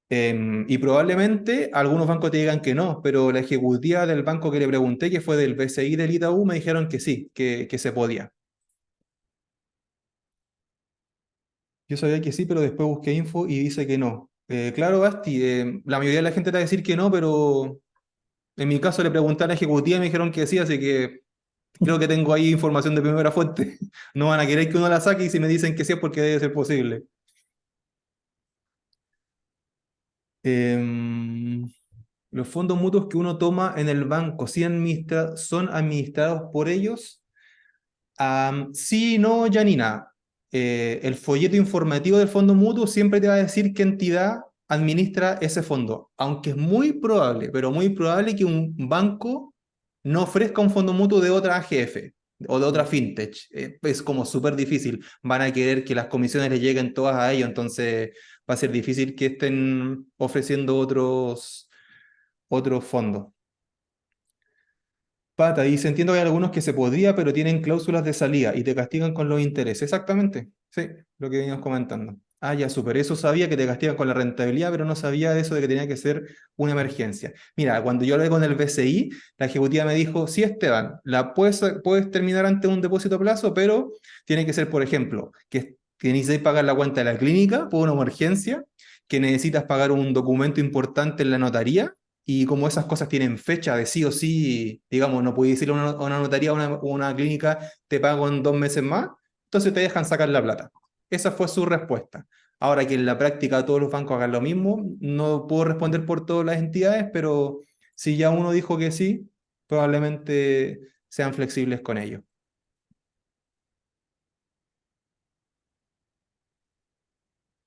Y probablemente algunos bancos te digan que no, pero la ejecutiva del banco que le pregunté, que fue del BCI del Itaú, me dijeron que sí, que se podía. Yo sabía que sí, pero después busqué info y dice que no. Claro, Basti, la mayoría de la gente te va a decir que no, pero en mi caso le pregunté a la ejecutiva y me dijeron que sí, así que creo que tengo ahí información de primera fuente. No van a querer que uno la saque y si me dicen que sí es porque debe ser posible. Em, los fondos mutuos que uno toma en el banco, ¿sí son administrados por ellos? Sí, no, Janina. El folleto informativo del fondo mutuo siempre te va a decir qué entidad administra ese fondo, aunque es muy probable, pero muy probable que un banco no ofrezca un fondo mutuo de otra AGF o de otra fintech. Es como súper difícil. Van a querer que las comisiones les lleguen todas a ellos, entonces va a ser difícil que estén ofreciendo otros fondos. Pata, dice, entiendo que hay algunos que se podría, pero tienen cláusulas de salida y te castigan con los intereses. Exactamente, sí, lo que veníamos comentando. Ah, ya, súper, eso sabía que te castigan con la rentabilidad, pero no sabía de eso de que tenía que ser una emergencia. Mira, cuando yo hablé con el BCI, la ejecutiva me dijo, sí, Esteban, puedes terminar ante un depósito a plazo, pero tiene que ser, por ejemplo, que necesites pagar la cuenta de la clínica por una emergencia, que necesitas pagar un documento importante en la notaría y como esas cosas tienen fecha de sí o sí, digamos, no puedes decirle a una notaría o una clínica, te pago en 2 meses más, entonces te dejan sacar la plata. Esa fue su respuesta. Ahora que en la práctica todos los bancos hagan lo mismo, no puedo responder por todas las entidades, pero si ya uno dijo que sí, probablemente sean flexibles con ello.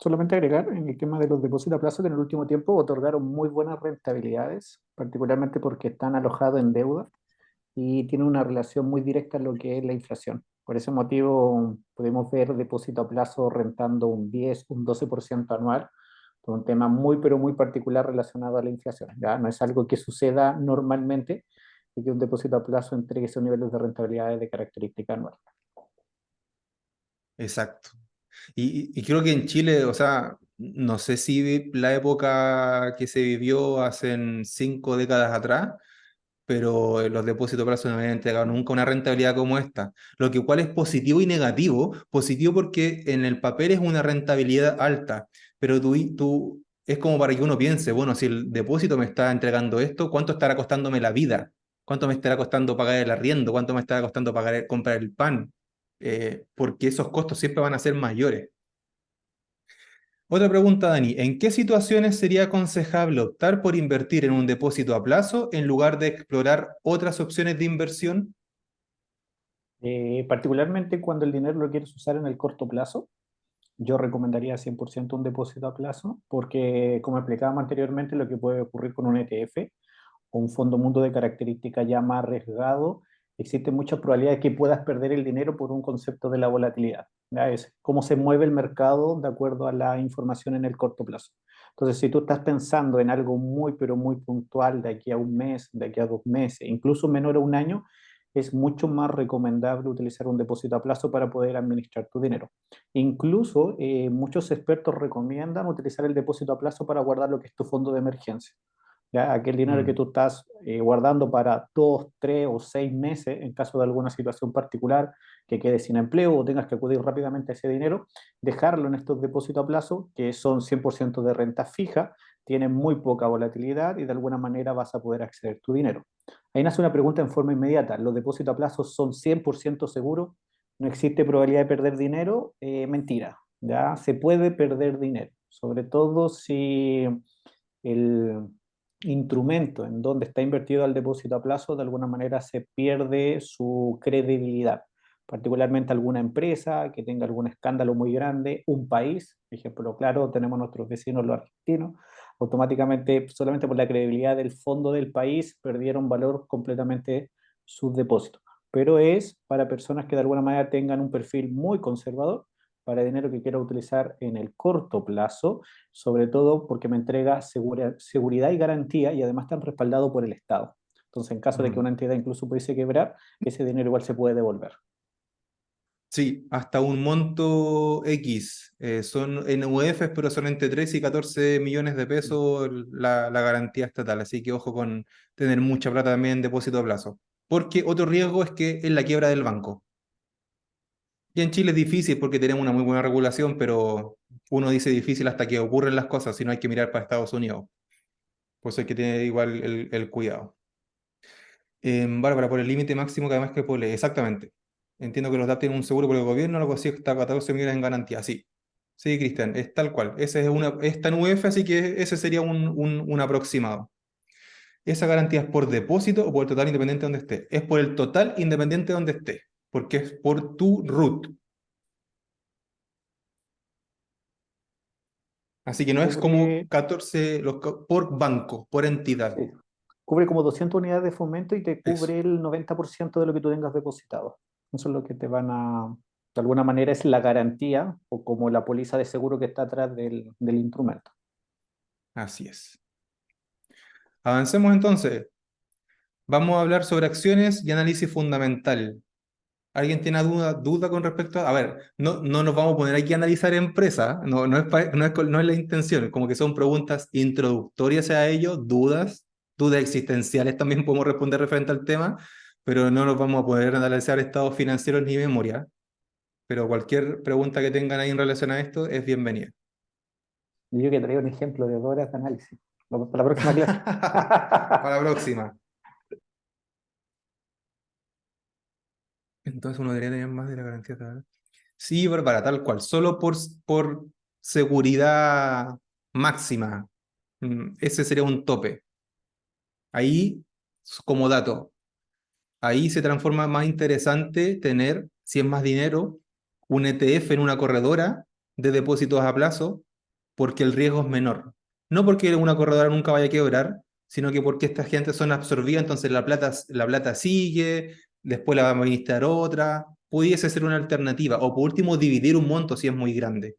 Solamente agregar en el tema de los depósitos a plazo que en el último tiempo otorgaron muy buenas rentabilidades, particularmente porque están alojados en deuda y tienen una relación muy directa en lo que es la inflación. Por ese motivo podemos ver depósito a plazo rentando un 10, un 12% anual, por un tema muy, pero muy particular relacionado a la inflación. ¿Ya? No es algo que suceda normalmente y que un depósito a plazo entregue esos niveles de rentabilidades de característica anual. Exacto. Y creo que en Chile, o sea, no sé si la época que se vivió hace 5 décadas atrás, pero los depósitos a plazo no habían entregado nunca una rentabilidad como esta, lo que cual es positivo y negativo. Positivo porque en el papel es una rentabilidad alta, pero tú es como para que uno piense, bueno, si el depósito me está entregando esto, ¿cuánto estará costándome la vida? ¿Cuánto me estará costando pagar el arriendo? ¿Cuánto me estará costando comprar el pan? Porque esos costos siempre van a ser mayores. Otra pregunta, Dani. ¿En qué situaciones sería aconsejable optar por invertir en un depósito a plazo en lugar de explorar otras opciones de inversión? Particularmente cuando el dinero lo quieres usar en el corto plazo, yo recomendaría 100% un depósito a plazo, porque como explicábamos anteriormente, lo que puede ocurrir con un ETF o un fondo mundo de características ya más arriesgado, existe mucha probabilidad de que puedas perder el dinero por un concepto de la volatilidad. ¿Ya? Es cómo se mueve el mercado de acuerdo a la información en el corto plazo. Entonces, si tú estás pensando en algo muy, pero muy puntual de aquí a un mes, de aquí a 2 meses, incluso menor a un año, es mucho más recomendable utilizar un depósito a plazo para poder administrar tu dinero. Incluso muchos expertos recomiendan utilizar el depósito a plazo para guardar lo que es tu fondo de emergencia. ¿Ya? Aquel dinero que Mm. tú estás guardando para 2, 3 o 6 meses en caso de alguna situación particular, que quedes sin empleo o tengas que acudir rápidamente a ese dinero, dejarlo en estos depósitos a plazo, que son 100% de renta fija, tienen muy poca volatilidad y de alguna manera vas a poder acceder a tu dinero. Ahí nace una pregunta en forma inmediata. ¿Los depósitos a plazo son 100% seguros? ¿No existe probabilidad de perder dinero? Mentira, ¿ya? Se puede perder dinero, sobre todo si el instrumento en donde está invertido el depósito a plazo de alguna manera se pierde su credibilidad, particularmente alguna empresa que tenga algún escándalo muy grande, un país, ejemplo claro, tenemos nuestros vecinos los argentinos, automáticamente solamente por la credibilidad del fondo del país perdieron valor completamente sus depósitos. Pero es para personas que de alguna manera tengan un perfil muy conservador, para dinero que quiera utilizar en el corto plazo, sobre todo porque me entrega seguridad y garantía y además están respaldados por el Estado. Entonces, en caso de que Mm. una entidad incluso pudiese quebrar, ese dinero igual se puede devolver. Sí, hasta un monto X. Son NUFs, pero son entre 13 y 14 millones de pesos la garantía estatal. Así que ojo con tener mucha plata también en depósito a plazo. Porque otro riesgo es que es la quiebra del banco. Y en Chile es difícil porque tenemos una muy buena regulación, pero uno dice difícil hasta que ocurren las cosas, si no hay que mirar para Estados Unidos. Pues hay que tener igual el cuidado. Bárbara, por el límite máximo que además que pone, exactamente. Entiendo que los DAP tienen un seguro por el gobierno, algo así, hasta 14 millones en garantía, sí. Sí, Cristian, es tal cual. Ese es tan UF, así que ese sería un aproximado. Esa garantía es por depósito o por el total independiente de donde esté. Es por el total independiente de donde esté, porque es por tu root. Así que no es como Cubre, 14 por banco, por entidad. sí, cubre como 200 unidades de fomento y te Eso. cubre el 90% de lo que tú tengas depositado. Eso es lo que te van a, de alguna manera es la garantía o como la póliza de seguro que está atrás del instrumento. Así es. Avancemos entonces. Vamos a hablar sobre acciones y análisis fundamental. ¿Alguien tiene duda con respecto a... A ver, no nos vamos a poner aquí a analizar empresas, no es la intención, como que son preguntas introductorias a ello, dudas existenciales también podemos responder referente al tema, pero no nos vamos a poder analizar estados financieros ni memoria, pero cualquier pregunta que tengan ahí en relación a esto es bienvenida. Y yo que traigo un ejemplo de 2 horas de análisis para la próxima clase. Para la próxima. Entonces uno debería tener más de la garantía. Sí, Bárbara, tal cual. Solo por seguridad máxima. Ese sería un tope. Ahí, como dato, ahí se transforma más interesante tener, si es más dinero, un ETF en una corredora de depósitos a plazo, porque el riesgo es menor. No porque una corredora nunca vaya a quebrar, sino que porque esta gente son absorbidas, entonces la plata sigue, después la va a administrar otra, pudiese ser una alternativa, o por último dividir un monto si es muy grande.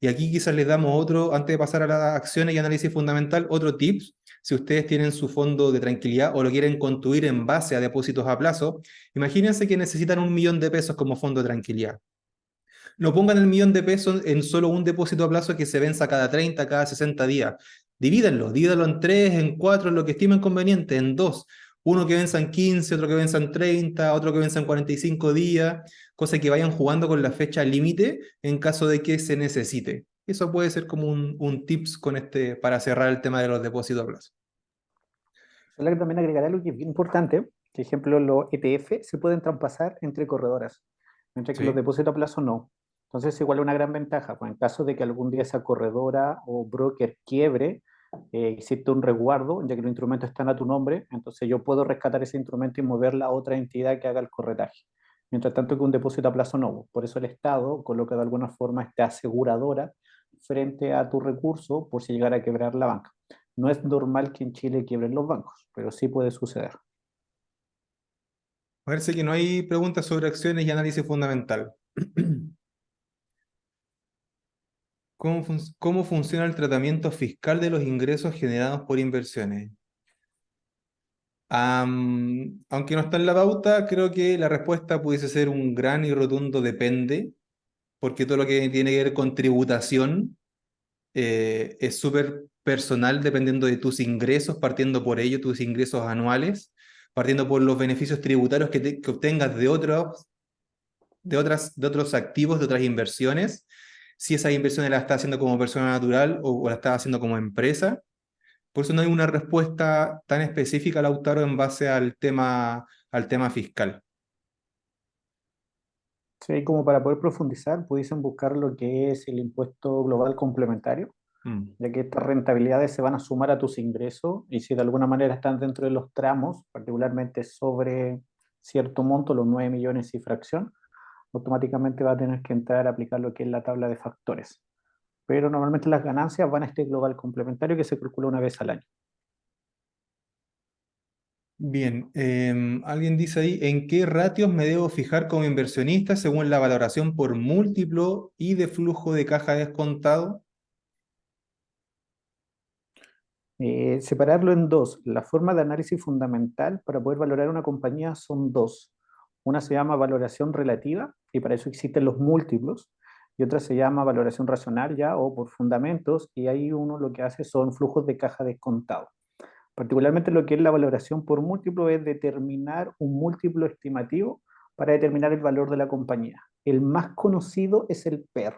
Y aquí quizás les damos otro, antes de pasar a las acciones y análisis fundamental, otro tips. Si ustedes tienen su fondo de tranquilidad o lo quieren construir en base a depósitos a plazo, imagínense que necesitan 1 millón de pesos como fondo de tranquilidad. No pongan el 1 millón de pesos en solo un depósito a plazo que se venza cada 30, cada 60 días. Divídanlo en 3, en 4, en lo que estimen conveniente, en 2. Uno que venza en 15, otro que venza en 30, otro que venza en 45 días, cosa que vayan jugando con la fecha límite en caso de que se necesite. Eso puede ser como un tips con para cerrar el tema de los depósitos a plazo. Solo que también agregaré algo que es bien importante, que ejemplo los ETF se pueden traspasar entre corredoras, mientras que los Sí. depósitos a plazo no. Entonces igual es una gran ventaja, pues en caso de que algún día esa corredora o broker quiebre, existe un resguardo, ya que los instrumentos están a tu nombre, entonces yo puedo rescatar ese instrumento y moverla a otra entidad que haga el corretaje. Mientras tanto que un depósito a plazo no. Por eso el Estado coloca de alguna forma esta aseguradora frente a tu recurso por si llegara a quebrar la banca. No es normal que en Chile quiebren los bancos, pero sí puede suceder. Parece que no hay preguntas sobre acciones y análisis fundamental. ¿Cómo funciona el tratamiento fiscal de los ingresos generados por inversiones? Aunque no está en la pauta, creo que la respuesta pudiese ser un gran y rotundo depende, porque todo lo que tiene que ver con tributación es súper personal dependiendo de tus ingresos, partiendo por ello tus ingresos anuales, partiendo por los beneficios tributarios que obtengas de otros. de otros activos, de otras inversiones, si esas inversiones las está haciendo como persona natural o las está haciendo como empresa. Por eso no hay una respuesta tan específica, Lautaro, en base al tema fiscal. Sí, como para poder profundizar, pudiesen buscar lo que es el impuesto global complementario, Mm. ya que estas rentabilidades se van a sumar a tus ingresos y si de alguna manera están dentro de los tramos, particularmente sobre cierto monto, los 9 millones y fracción, automáticamente va a tener que entrar a aplicar lo que es la tabla de factores. Pero normalmente las ganancias van a este global complementario que se calcula una vez al año. Bien, alguien dice ahí, ¿en qué ratios me debo fijar como inversionista según la valoración por múltiplo y de flujo de caja descontado? Separarlo en dos. La forma de análisis fundamental para poder valorar una compañía son dos. Una se llama valoración relativa y para eso existen los múltiplos. Y otra se llama valoración racional ya o por fundamentos y ahí uno lo que hace son flujos de caja descontado. Particularmente lo que es la valoración por múltiplo es determinar un múltiplo estimativo para determinar el valor de la compañía. El más conocido es el PER,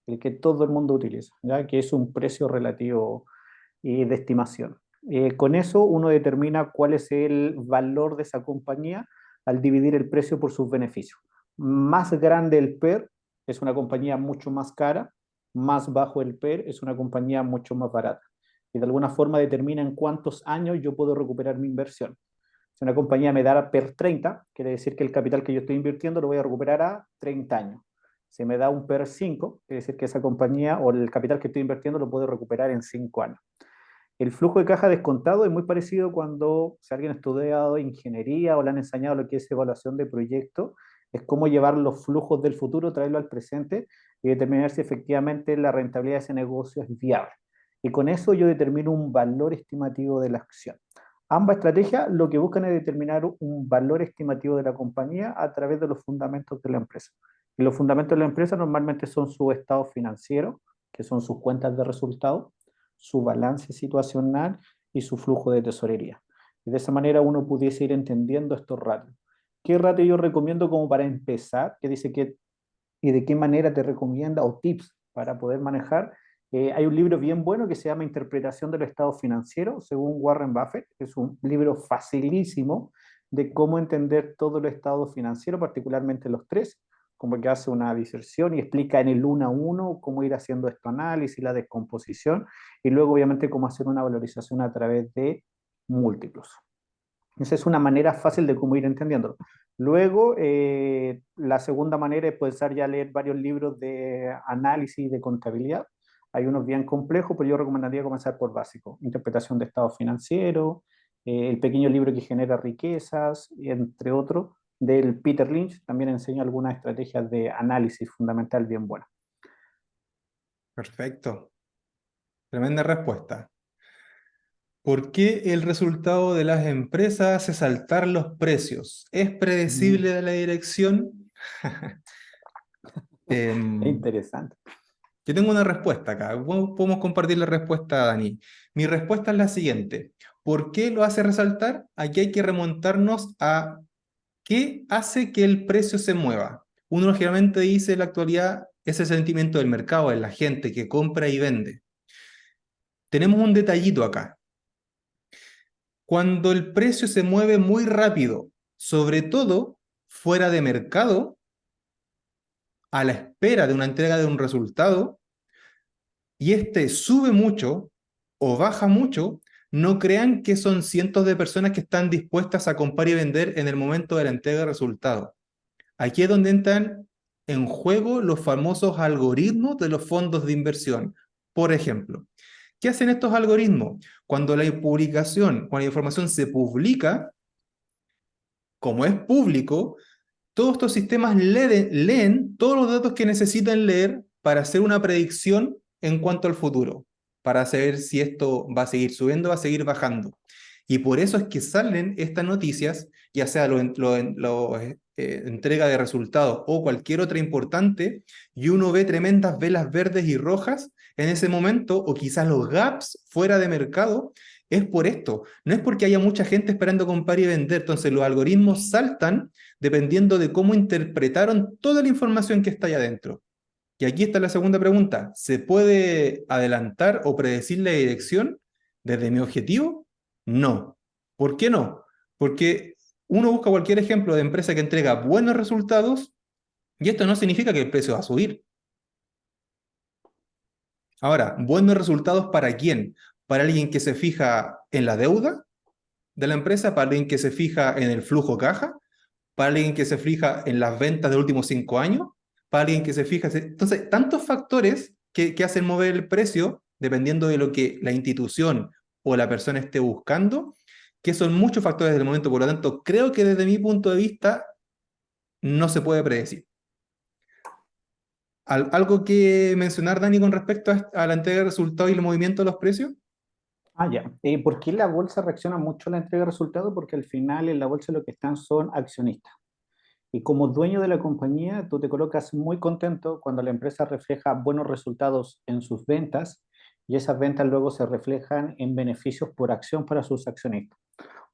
el que todo el mundo utiliza, ¿ya? Que es un precio relativo de estimación. Con eso uno determina cuál es el valor de esa compañía al dividir el precio por sus beneficios. Más grande el PER es una compañía mucho más cara, más bajo el PER es una compañía mucho más barata. Y de alguna forma determina en cuántos años yo puedo recuperar mi inversión. Si una compañía me da PER 30, quiere decir que el capital que yo estoy invirtiendo lo voy a recuperar a 30 años. Si me da un PER 5, quiere decir que esa compañía o el capital que estoy invirtiendo lo puedo recuperar en 5 años. El flujo de caja descontado es muy parecido cuando si alguien ha estudiado ingeniería o le han enseñado lo que es evaluación de proyectos, es cómo llevar los flujos del futuro, traerlo al presente y determinar si efectivamente la rentabilidad de ese negocio es viable. Y con eso yo determino un valor estimativo de la acción. Ambas estrategias lo que buscan es determinar un valor estimativo de la compañía a través de los fundamentos de la empresa. Y los fundamentos de la empresa normalmente son su estado financiero, que son sus cuentas de resultados, su balance situacional y su flujo de tesorería. Y de esa manera uno pudiese ir entendiendo estos ratios. ¿Qué ratio yo recomiendo como para empezar? ¿Qué dice que y de qué manera te recomienda o tips para poder manejar? Hay un libro bien bueno que se llama Interpretación del Estado Financiero, según Warren Buffett. Es un libro facilísimo de cómo entender todo el estado financiero, particularmente los tres, como que hace una diserción y explica en el uno a uno cómo ir haciendo este análisis, la descomposición, y luego obviamente cómo hacer una valorización a través de múltiplos. Esa es una manera fácil de cómo ir entendiéndolo. Luego, la segunda manera es empezar ya a leer varios libros de análisis de contabilidad. Hay unos bien complejos, pero yo recomendaría comenzar por básico. Interpretación de estados financieros, el pequeño libro que genera riquezas, entre otros, del Peter Lynch. También enseña algunas estrategias de análisis fundamental bien buenas. Perfecto. Tremenda respuesta. ¿Por qué el resultado de las empresas hace saltar los precios? ¿Es Mm, predecible de la dirección? es Em, interesante. yo tengo una respuesta acá. Podemos compartir la respuesta, Dani. Mi respuesta es la siguiente. ¿Por qué lo hace resaltar? Aquí hay que remontarnos a qué hace que el precio se mueva. Uno generalmente dice en la actualidad ese sentimiento del mercado, de la gente que compra y vende. Tenemos un detallito acá. Cuando el precio se mueve muy rápido, sobre todo fuera de mercado, a la espera de una entrega de un resultado, y este sube mucho o baja mucho, no crean que son cientos de personas que están dispuestas a comprar y vender en el momento de la entrega de resultado. Aquí es donde entran en juego los famosos algoritmos de los fondos de inversión. Por ejemplo, ¿qué hacen estos algoritmos? Cuando cuando la información se publica, como es público, todos estos sistemas leen todos los datos que necesitan leer para hacer una predicción en cuanto al futuro, para saber si esto va a seguir subiendo o va a seguir bajando. Y por eso es que salen estas noticias, ya sea entrega de resultados o cualquier otra importante, y uno ve tremendas velas verdes y rojas en ese momento, o quizás los gaps fuera de mercado, es por esto, no es porque haya mucha gente esperando comprar y vender, entonces los algoritmos saltan dependiendo de cómo interpretaron toda la información que está ahí adentro. Y aquí está la segunda pregunta, ¿se puede adelantar o predecir la dirección desde mi objetivo? No. ¿Por qué no? Porque uno busca cualquier ejemplo de empresa que entrega buenos resultados y esto no significa que el precio va a subir. Ahora, buenos resultados ¿para quién? ¿Para alguien que se fija en la deuda de la empresa? ¿Para alguien que se fija en el flujo caja? ¿Para alguien que se fija en las ventas de los últimos 5 años? ¿Para alguien que se fija? Entonces, tantos factores que hacen mover el precio dependiendo de lo que la institución o la persona esté buscando, que son muchos factores del momento. Por lo tanto, creo que desde mi punto de vista no se puede predecir. ¿Algo que mencionar, Dani, con respecto a la entrega de resultados y el movimiento de los precios? Ah, ya. ¿Por qué la bolsa reacciona mucho a la entrega de resultados? Porque al final en la bolsa lo que están son accionistas. Y como dueño de la compañía, tú te colocas muy contento cuando la empresa refleja buenos resultados en sus ventas y esas ventas luego se reflejan en beneficios por acción para sus accionistas.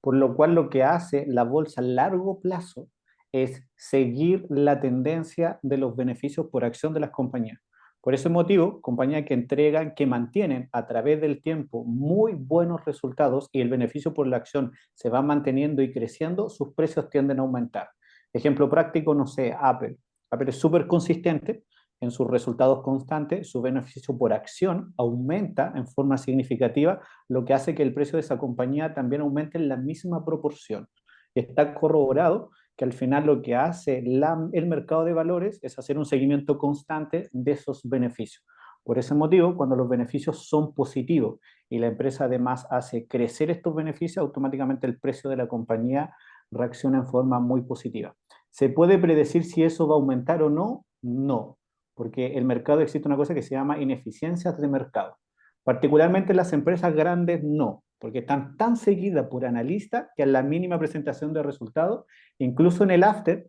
Por lo cual lo que hace la bolsa a largo plazo es seguir la tendencia de los beneficios por acción de las compañías. Por ese motivo, compañías que entregan, que mantienen a través del tiempo muy buenos resultados y el beneficio por la acción se va manteniendo y creciendo, sus precios tienden a aumentar. Ejemplo práctico, no sé, Apple. Apple es súper consistente en sus resultados constantes, su beneficio por acción aumenta en forma significativa, lo que hace que el precio de esa compañía también aumente en la misma proporción. Y está corroborado que al final lo que hace el mercado de valores es hacer un seguimiento constante de esos beneficios. Por ese motivo, cuando los beneficios son positivos y la empresa además hace crecer estos beneficios, automáticamente el precio de la compañía reacciona en forma muy positiva. ¿Se puede predecir si eso va a aumentar o no? No, porque el mercado existe una cosa que se llama ineficiencias de mercado. Particularmente las empresas grandes no, porque están tan seguidas por analistas que a la mínima presentación de resultados, incluso en el after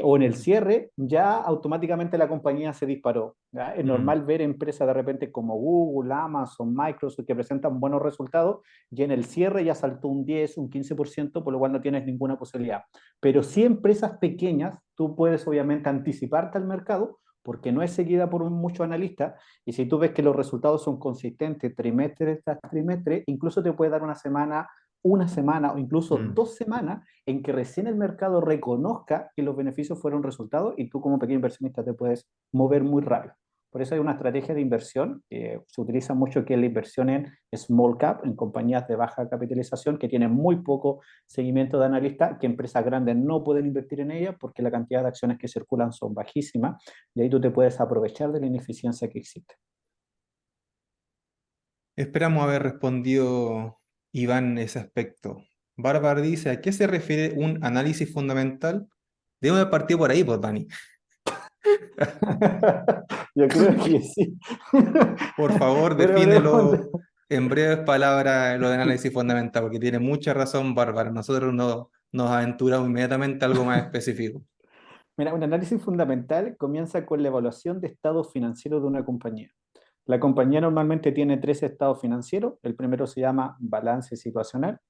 o en el cierre, ya automáticamente la compañía se disparó. ¿Ya? Es Mm. normal ver empresas de repente como Google, Amazon, Microsoft que presentan buenos resultados y en el cierre ya saltó un 10, un 15%, por lo cual no tienes ninguna posibilidad. Pero si empresas pequeñas, tú puedes obviamente anticiparte al mercado porque no es seguida por muchos analistas y si tú ves que los resultados son consistentes trimestre tras trimestre, incluso te puede dar una semana o incluso Mm. 2 semanas en que recién el mercado reconozca que los beneficios fueron resultados y tú como pequeño inversionista te puedes mover muy rápido. Por eso hay una estrategia de inversión que se utiliza mucho, que es la inversión en small cap, en compañías de baja capitalización que tienen muy poco seguimiento de analistas, que empresas grandes no pueden invertir en ellas porque la cantidad de acciones que circulan son bajísimas y ahí tú te puedes aprovechar de la ineficiencia que existe. Esperamos haber respondido, Iván, ese aspecto. Bárbara dice, ¿a qué se refiere un análisis fundamental? Debemos de partir por ahí, pues, Dani. Yo creo que sí. Por favor, defínelo en breves palabras lo de análisis fundamental, porque tiene mucha razón, Bárbara. Nosotros no, nos aventuramos inmediatamente a algo más específico. Mira, un análisis fundamental comienza con la evaluación de estados financieros de una compañía. La compañía normalmente tiene tres estados financieros. El primero se llama balance situacional,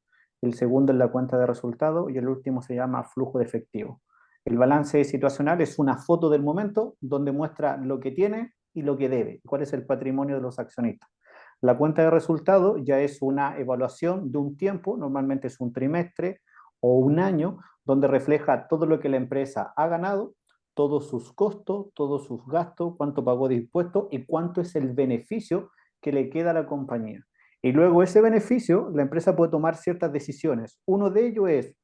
el segundo es la cuenta de resultados y el último se llama flujo de efectivo. El balance situacional es una foto del momento donde muestra lo que tiene y lo que debe, cuál es el patrimonio de los accionistas. La cuenta de resultados ya es una evaluación de un tiempo, normalmente es un trimestre o un año, donde refleja todo lo que la empresa ha ganado, todos sus costos, todos sus gastos, cuánto pagó de impuestos y cuánto es el beneficio que le queda a la compañía. Y luego ese beneficio, la empresa puede tomar ciertas decisiones. Uno de ellos es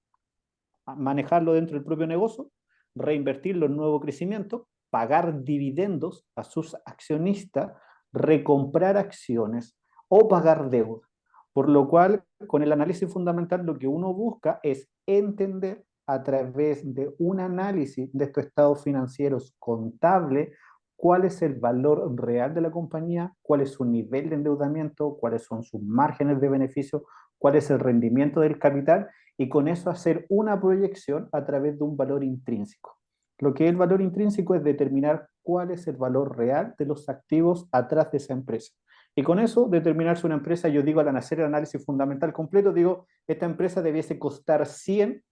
manejarlo dentro del propio negocio, reinvertirlo en nuevo crecimiento, pagar dividendos a sus accionistas, recomprar acciones o pagar deuda. Por lo cual, con el análisis fundamental, lo que uno busca es entender a través de un análisis de estos estados financieros contables cuál es el valor real de la compañía, cuál es su nivel de endeudamiento, cuáles son sus márgenes de beneficio, cuál es el rendimiento del capital y con eso hacer una proyección a través de un valor intrínseco. Lo que es el valor intrínseco es determinar cuál es el valor real de los activos atrás de esa empresa. Y con eso determinar si una empresa, yo digo al hacer el análisis fundamental completo, digo, esta empresa debiese costar 100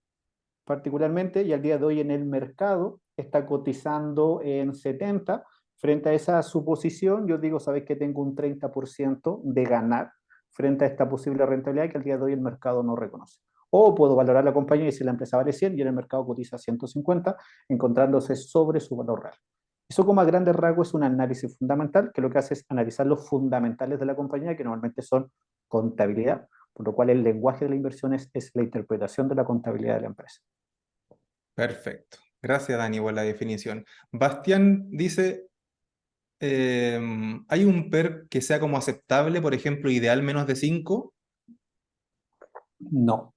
particularmente, y al día de hoy en el mercado está cotizando en 70. Frente a esa suposición, yo digo, ¿sabes que tengo un 30% de ganar frente a esta posible rentabilidad que al día de hoy el mercado no reconoce? O puedo valorar la compañía y si la empresa vale 100 y en el mercado cotiza 150, encontrándose sobre su valor real. Eso como a grandes rasgos es un análisis fundamental, que lo que hace es analizar los fundamentales de la compañía, que normalmente son contabilidad, por lo cual el lenguaje de la inversión es la interpretación de la contabilidad de la empresa. Perfecto. Gracias, Dani, por la definición. Bastián dice, ¿hay un PER que sea como aceptable, por ejemplo, ideal menos de 5? No,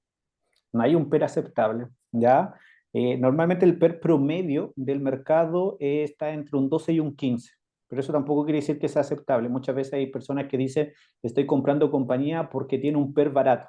no hay un PER aceptable, ¿ya? Normalmente el PER promedio del mercado está entre un 12 y un 15, pero eso tampoco quiere decir que sea aceptable. Muchas veces hay personas que dicen, estoy comprando compañía porque tiene un PER barato,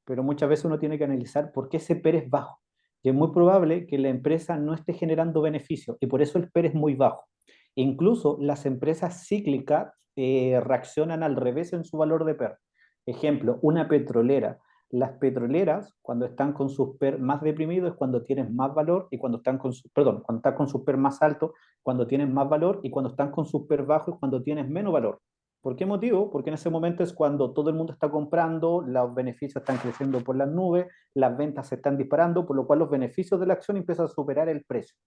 pero muchas veces uno tiene que analizar por qué ese PER es bajo. Y es muy probable que la empresa no esté generando beneficios y por eso el PER es muy bajo. Incluso las empresas cíclicas reaccionan al revés en su valor de PER. Ejemplo, una petrolera. Las petroleras, cuando están con sus PER más deprimidos, es cuando tienen más valor, y cuando están con su, perdón, cuando están con sus PER más altos, cuando tienen más valor, y cuando están con sus PER bajos, es cuando tienes menos valor. ¿Por qué motivo? Porque en ese momento es cuando todo el mundo está comprando, los beneficios están creciendo por las nubes, las ventas se están disparando, por lo cual los beneficios de la acción empiezan a superar el precio.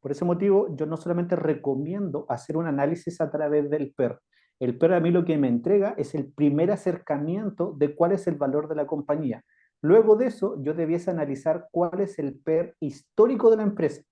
Por ese motivo, yo no solamente recomiendo hacer un análisis a través del PER. El PER a mí lo que me entrega es el primer acercamiento de cuál es el valor de la compañía. Luego de eso, yo debiese analizar cuál es el PER histórico de la empresa,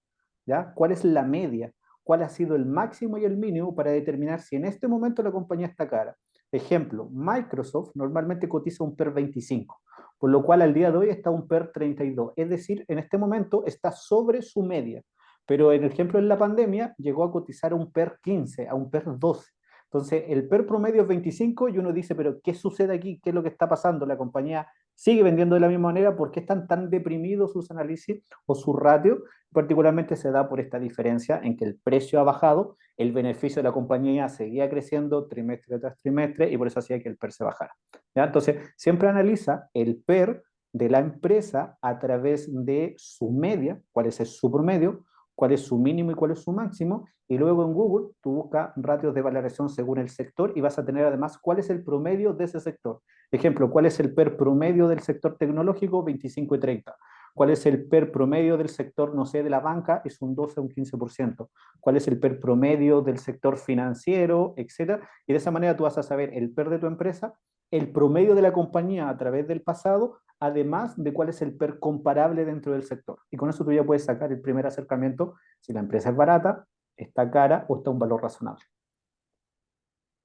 ¿ya? ¿Cuál es la media? ¿Cuál ha sido el máximo y el mínimo para determinar si en este momento la compañía está cara? Ejemplo, Microsoft normalmente cotiza un PER 25, por lo cual al día de hoy está un PER 32, es decir, en este momento está sobre su media, pero en el ejemplo en la pandemia llegó a cotizar a un PER 15, a un PER 12. Entonces, el PER promedio es 25 y uno dice, pero ¿qué sucede aquí? ¿Qué es lo que está pasando? La compañía sigue vendiendo de la misma manera, ¿por qué están tan deprimidos sus análisis o su ratio? Particularmente se da por esta diferencia en que el precio ha bajado, el beneficio de la compañía seguía creciendo trimestre tras trimestre y por eso hacía que el PER se bajara. ¿Ya? Entonces, siempre analiza el PER de la empresa a través de su media, cuál es su promedio, cuál es su mínimo y cuál es su máximo, y luego en Google tú buscas ratios de valoración según el sector y vas a tener además cuál es el promedio de ese sector. Ejemplo, cuál es el PER promedio del sector tecnológico, 25 y 30. ¿Cuál es el PER promedio del sector, no sé, de la banca? Es un 12 o un 15%. ¿Cuál es el PER promedio del sector financiero, etcétera? Y de esa manera tú vas a saber el PER de tu empresa, el promedio de la compañía a través del pasado, además de cuál es el PER comparable dentro del sector. Y con eso tú ya puedes sacar el primer acercamiento si la empresa es barata, está cara o está a un valor razonable.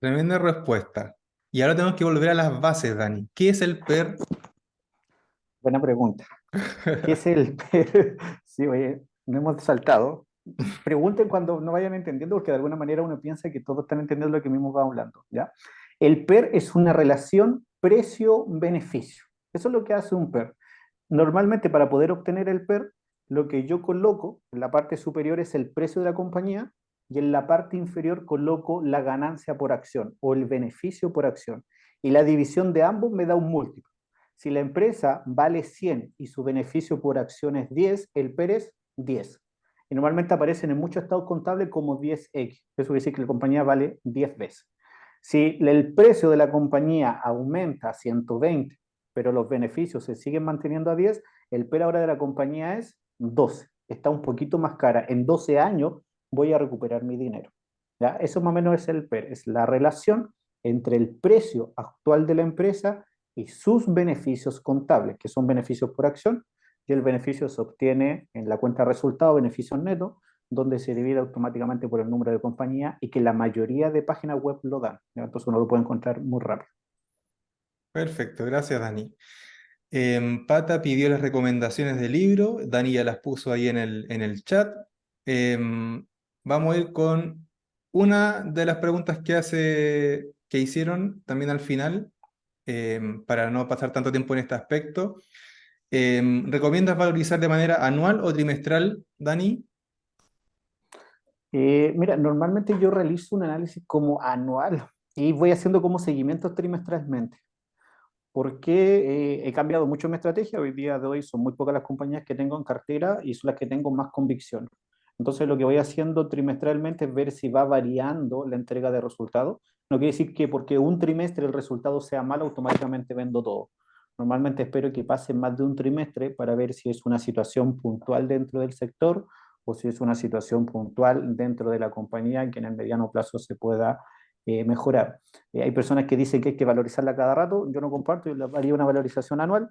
Tremenda respuesta. Y ahora tenemos que volver a las bases, Dani. ¿Qué es el PER? Buena pregunta. ¿Qué es el PER? Sí, oye, no hemos saltado. Pregunten cuando no vayan entendiendo, porque de alguna manera uno piensa que todos están entendiendo lo que mismo va hablando, ¿ya? El PER es una relación precio-beneficio. Eso es lo que hace un PER. Normalmente para poder obtener el PER, lo que yo coloco en la parte superior es el precio de la compañía y en la parte inferior coloco la ganancia por acción o el beneficio por acción. Y la división de ambos me da un múltiplo. Si la empresa vale 100 y su beneficio por acción es 10, el PER es 10. Y normalmente aparecen en muchos estados contables como 10x. Eso quiere decir que la compañía vale 10 veces. Si el precio de la compañía aumenta a 120, pero los beneficios se siguen manteniendo a 10, el PER ahora de la compañía es 12. Está un poquito más cara. En 12 años voy a recuperar mi dinero. ¿Ya? Eso más o menos es el PER, es la relación entre el precio actual de la empresa y sus beneficios contables, que son beneficios por acción, y el beneficio se obtiene en la cuenta de resultados, beneficios netos, donde se divide automáticamente por el número de compañía y que la mayoría de páginas web lo dan. ¿Ya? Entonces uno lo puede encontrar muy rápido. Perfecto, gracias, Dani. Pata pidió las recomendaciones del libro, Dani ya las puso ahí en el chat. Vamos a ir con una de las preguntas que hicieron también al final, para no pasar tanto tiempo en este aspecto. ¿Recomiendas valorizar de manera anual o trimestral, Dani? Mira, normalmente yo realizo un análisis como anual. y voy haciendo como seguimientos trimestralmente. Porque he cambiado mucho mi estrategia. Hoy día de hoy son muy pocas las compañías que tengo en cartera y son las que tengo más convicción. Entonces lo que voy haciendo trimestralmente es ver si va variando la entrega de resultados. No quiere decir que porque un trimestre el resultado sea malo, automáticamente vendo todo. Normalmente espero que pase más de un trimestre para ver si es una situación puntual dentro del sector o si es una situación puntual dentro de la compañía que en el mediano plazo se pueda mejorar. Hay personas que dicen que hay que valorizarla cada rato, yo no comparto, yo haría una valorización anual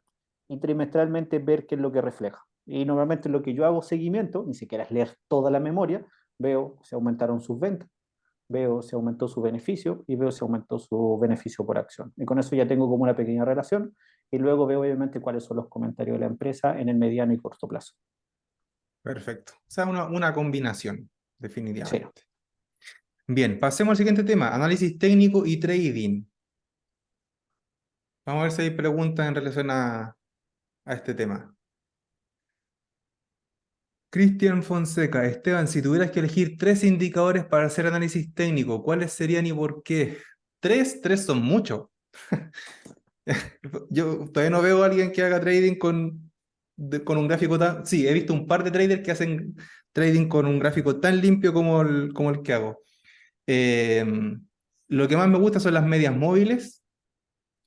y trimestralmente ver qué es lo que refleja. Y normalmente lo que yo hago seguimiento, ni siquiera es leer toda la memoria, veo si aumentaron sus ventas, veo si aumentó su beneficio y veo si aumentó su beneficio por acción. Y con eso ya tengo como una pequeña relación y luego veo obviamente cuáles son los comentarios de la empresa en el mediano y corto plazo. Perfecto. O sea, una combinación, Sí. definitivamente. Bien, pasemos al siguiente tema, análisis técnico y trading. Vamos a ver si hay preguntas en relación a este tema. Cristian Fonseca, Esteban, si tuvieras que elegir 3 indicadores para hacer análisis técnico, ¿cuáles serían y por qué? Tres son muchos. Yo todavía no veo a alguien que haga trading con un gráfico tan... Sí, he visto un par de traders que hacen trading con un gráfico tan limpio como el que hago. Eh, lo que más me gusta son las medias móviles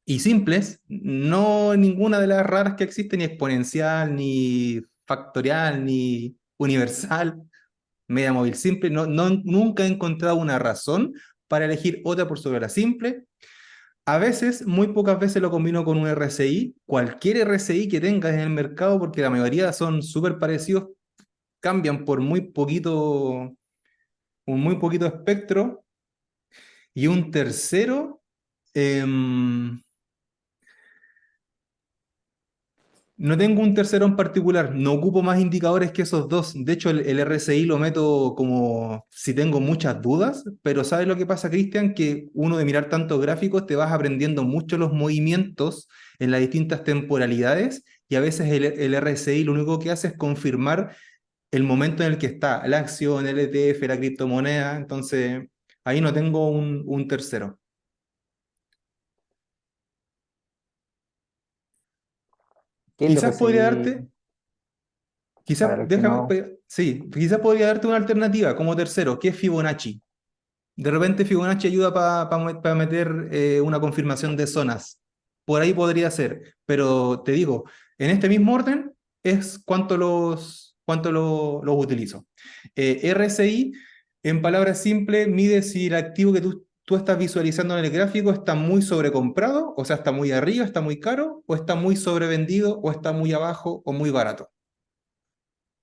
y simples, no ninguna de las raras que existen, ni exponencial, ni factorial, ni universal. Media móvil simple, nunca he encontrado una razón para elegir otra por sobre la simple. A veces, muy pocas veces lo combino con un RSI, cualquier RSI que tengas en el mercado, porque la mayoría son súper parecidos, cambian por un muy poquito espectro. Y un tercero, em, no tengo un tercero en particular, no ocupo más indicadores que esos dos. De hecho, el RSI lo meto como si tengo muchas dudas, pero ¿sabes lo que pasa, Cristian? Que uno de mirar tantos gráficos te vas aprendiendo mucho los movimientos en las distintas temporalidades y a veces el RSI lo único que hace es confirmar el momento en el que está la acción, el ETF, la criptomoneda. Entonces, ahí no tengo un tercero. ¿Qué es el Quizás podría RSI? darte Para Quizás, los que déjame, no... sí, quizás podría darte una alternativa como tercero, que es Fibonacci. De repente Fibonacci ayuda para meter una confirmación de zonas. Por ahí podría ser, pero te digo, en este mismo orden es cuánto los utilizo. RSI, en palabras simples, mide si el activo que tú estás visualizando en el gráfico está muy sobrecomprado, o sea, está muy arriba, está muy caro, o está muy sobrevendido, o está muy abajo o muy barato.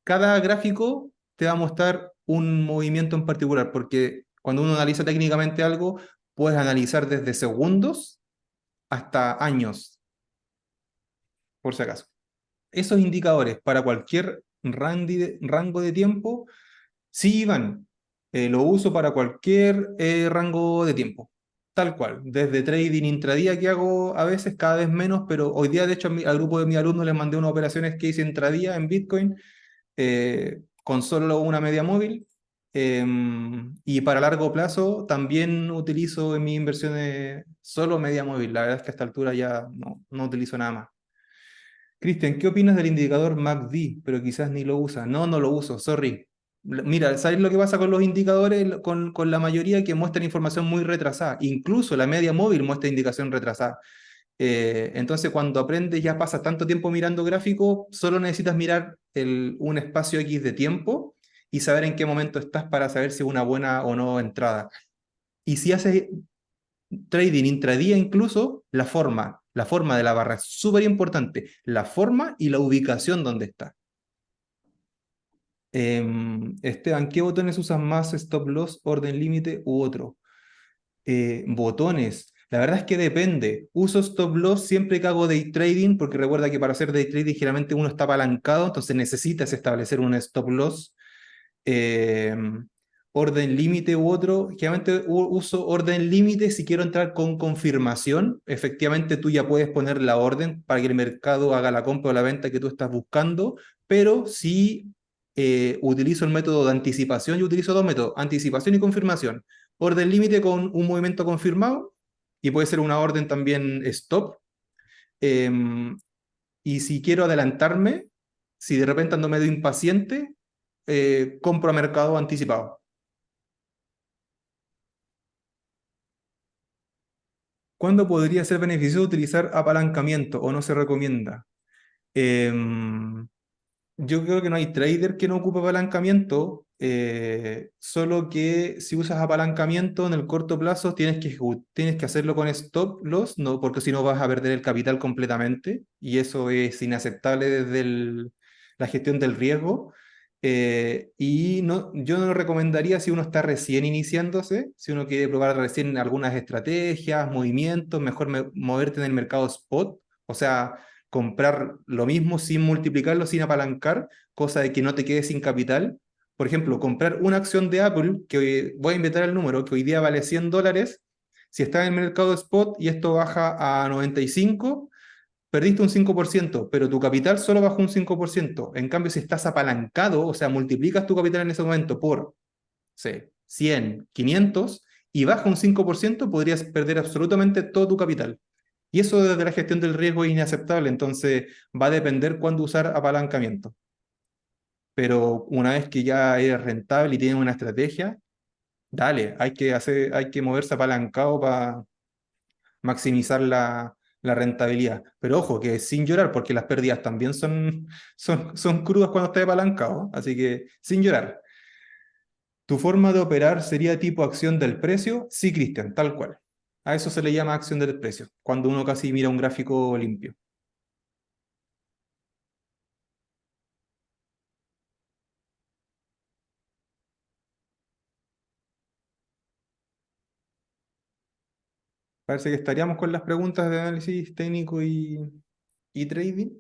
Cada gráfico te va a mostrar un movimiento en particular, porque cuando uno analiza técnicamente algo, puedes analizar desde segundos hasta años, por si acaso. Esos indicadores para cualquier rango de tiempo, sí van. Lo uso para cualquier rango de tiempo, tal cual. Desde trading intradía que hago a veces, cada vez menos, pero hoy día, de hecho, al grupo de mis alumnos les mandé unas operaciones que hice intradía en Bitcoin con solo una media móvil. Y para largo plazo también utilizo en mis inversiones solo media móvil. La verdad es que a esta altura ya no utilizo nada más. Cristian, ¿qué opinas del indicador MACD? Pero quizás ni lo usas. No lo uso, sorry. Mira, ¿sabes lo que pasa con los indicadores? Con la mayoría que muestran información muy retrasada. Incluso la media móvil muestra indicación retrasada. Entonces, cuando aprendes, ya pasas tanto tiempo mirando gráficos, solo necesitas mirar un espacio X de tiempo y saber en qué momento estás para saber si es una buena o no entrada. Y si haces trading intradía, incluso la forma de la barra es súper importante, la forma y la ubicación donde está. Esteban, ¿qué botones usas más? ¿Stop loss, orden límite u otro? Botones. La verdad es que depende. Uso stop loss siempre que hago day trading, porque recuerda que para hacer day trading generalmente uno está apalancado, entonces necesitas establecer un stop loss. Eh, orden límite u otro. Generalmente uso orden límite si quiero entrar con confirmación. Efectivamente, tú ya puedes poner la orden para que el mercado haga la compra o la venta que tú estás buscando, pero si utilizo el método de anticipación, yo utilizo dos métodos, anticipación y confirmación. orden límite con un movimiento confirmado y puede ser una orden también stop. Em, y si quiero adelantarme, si de repente ando medio impaciente, compro a mercado anticipado. ¿Cuándo podría ser beneficioso utilizar apalancamiento o no se recomienda? Em, Yo creo que no hay trader que no ocupe apalancamiento, solo que si usas apalancamiento en el corto plazo tienes que hacerlo con stop loss, no, porque si no vas a perder el capital completamente y eso es inaceptable desde la gestión del riesgo. Y no, yo no lo recomendaría si uno está recién iniciándose, si uno quiere probar recién algunas estrategias, movimientos, mejor moverte en el mercado spot, o sea comprar lo mismo sin multiplicarlo, sin apalancar, cosa de que no te quedes sin capital. Por ejemplo, comprar una acción de Apple, que voy a inventar el número, que hoy día vale $100, si está en el mercado spot y esto baja a 95, perdiste un 5%, pero tu capital solo bajó un 5%. En cambio, si estás apalancado, o sea, multiplicas tu capital en ese momento por, sé, 100, 500 y baja un 5%, podrías perder absolutamente todo tu capital. Y eso desde la gestión del riesgo es inaceptable, entonces va a depender cuándo usar apalancamiento. Pero una vez que ya es rentable y tiene una estrategia, dale, hay que moverse apalancado para maximizar la rentabilidad. Pero ojo, que sin llorar, porque las pérdidas también son crudas cuando estás apalancado, así que sin llorar. ¿Tu forma de operar sería tipo acción del precio? Sí, Cristian, tal cual. A eso se le llama acción del precio, cuando uno casi mira un gráfico limpio. Parece que estaríamos con las preguntas de análisis técnico y trading.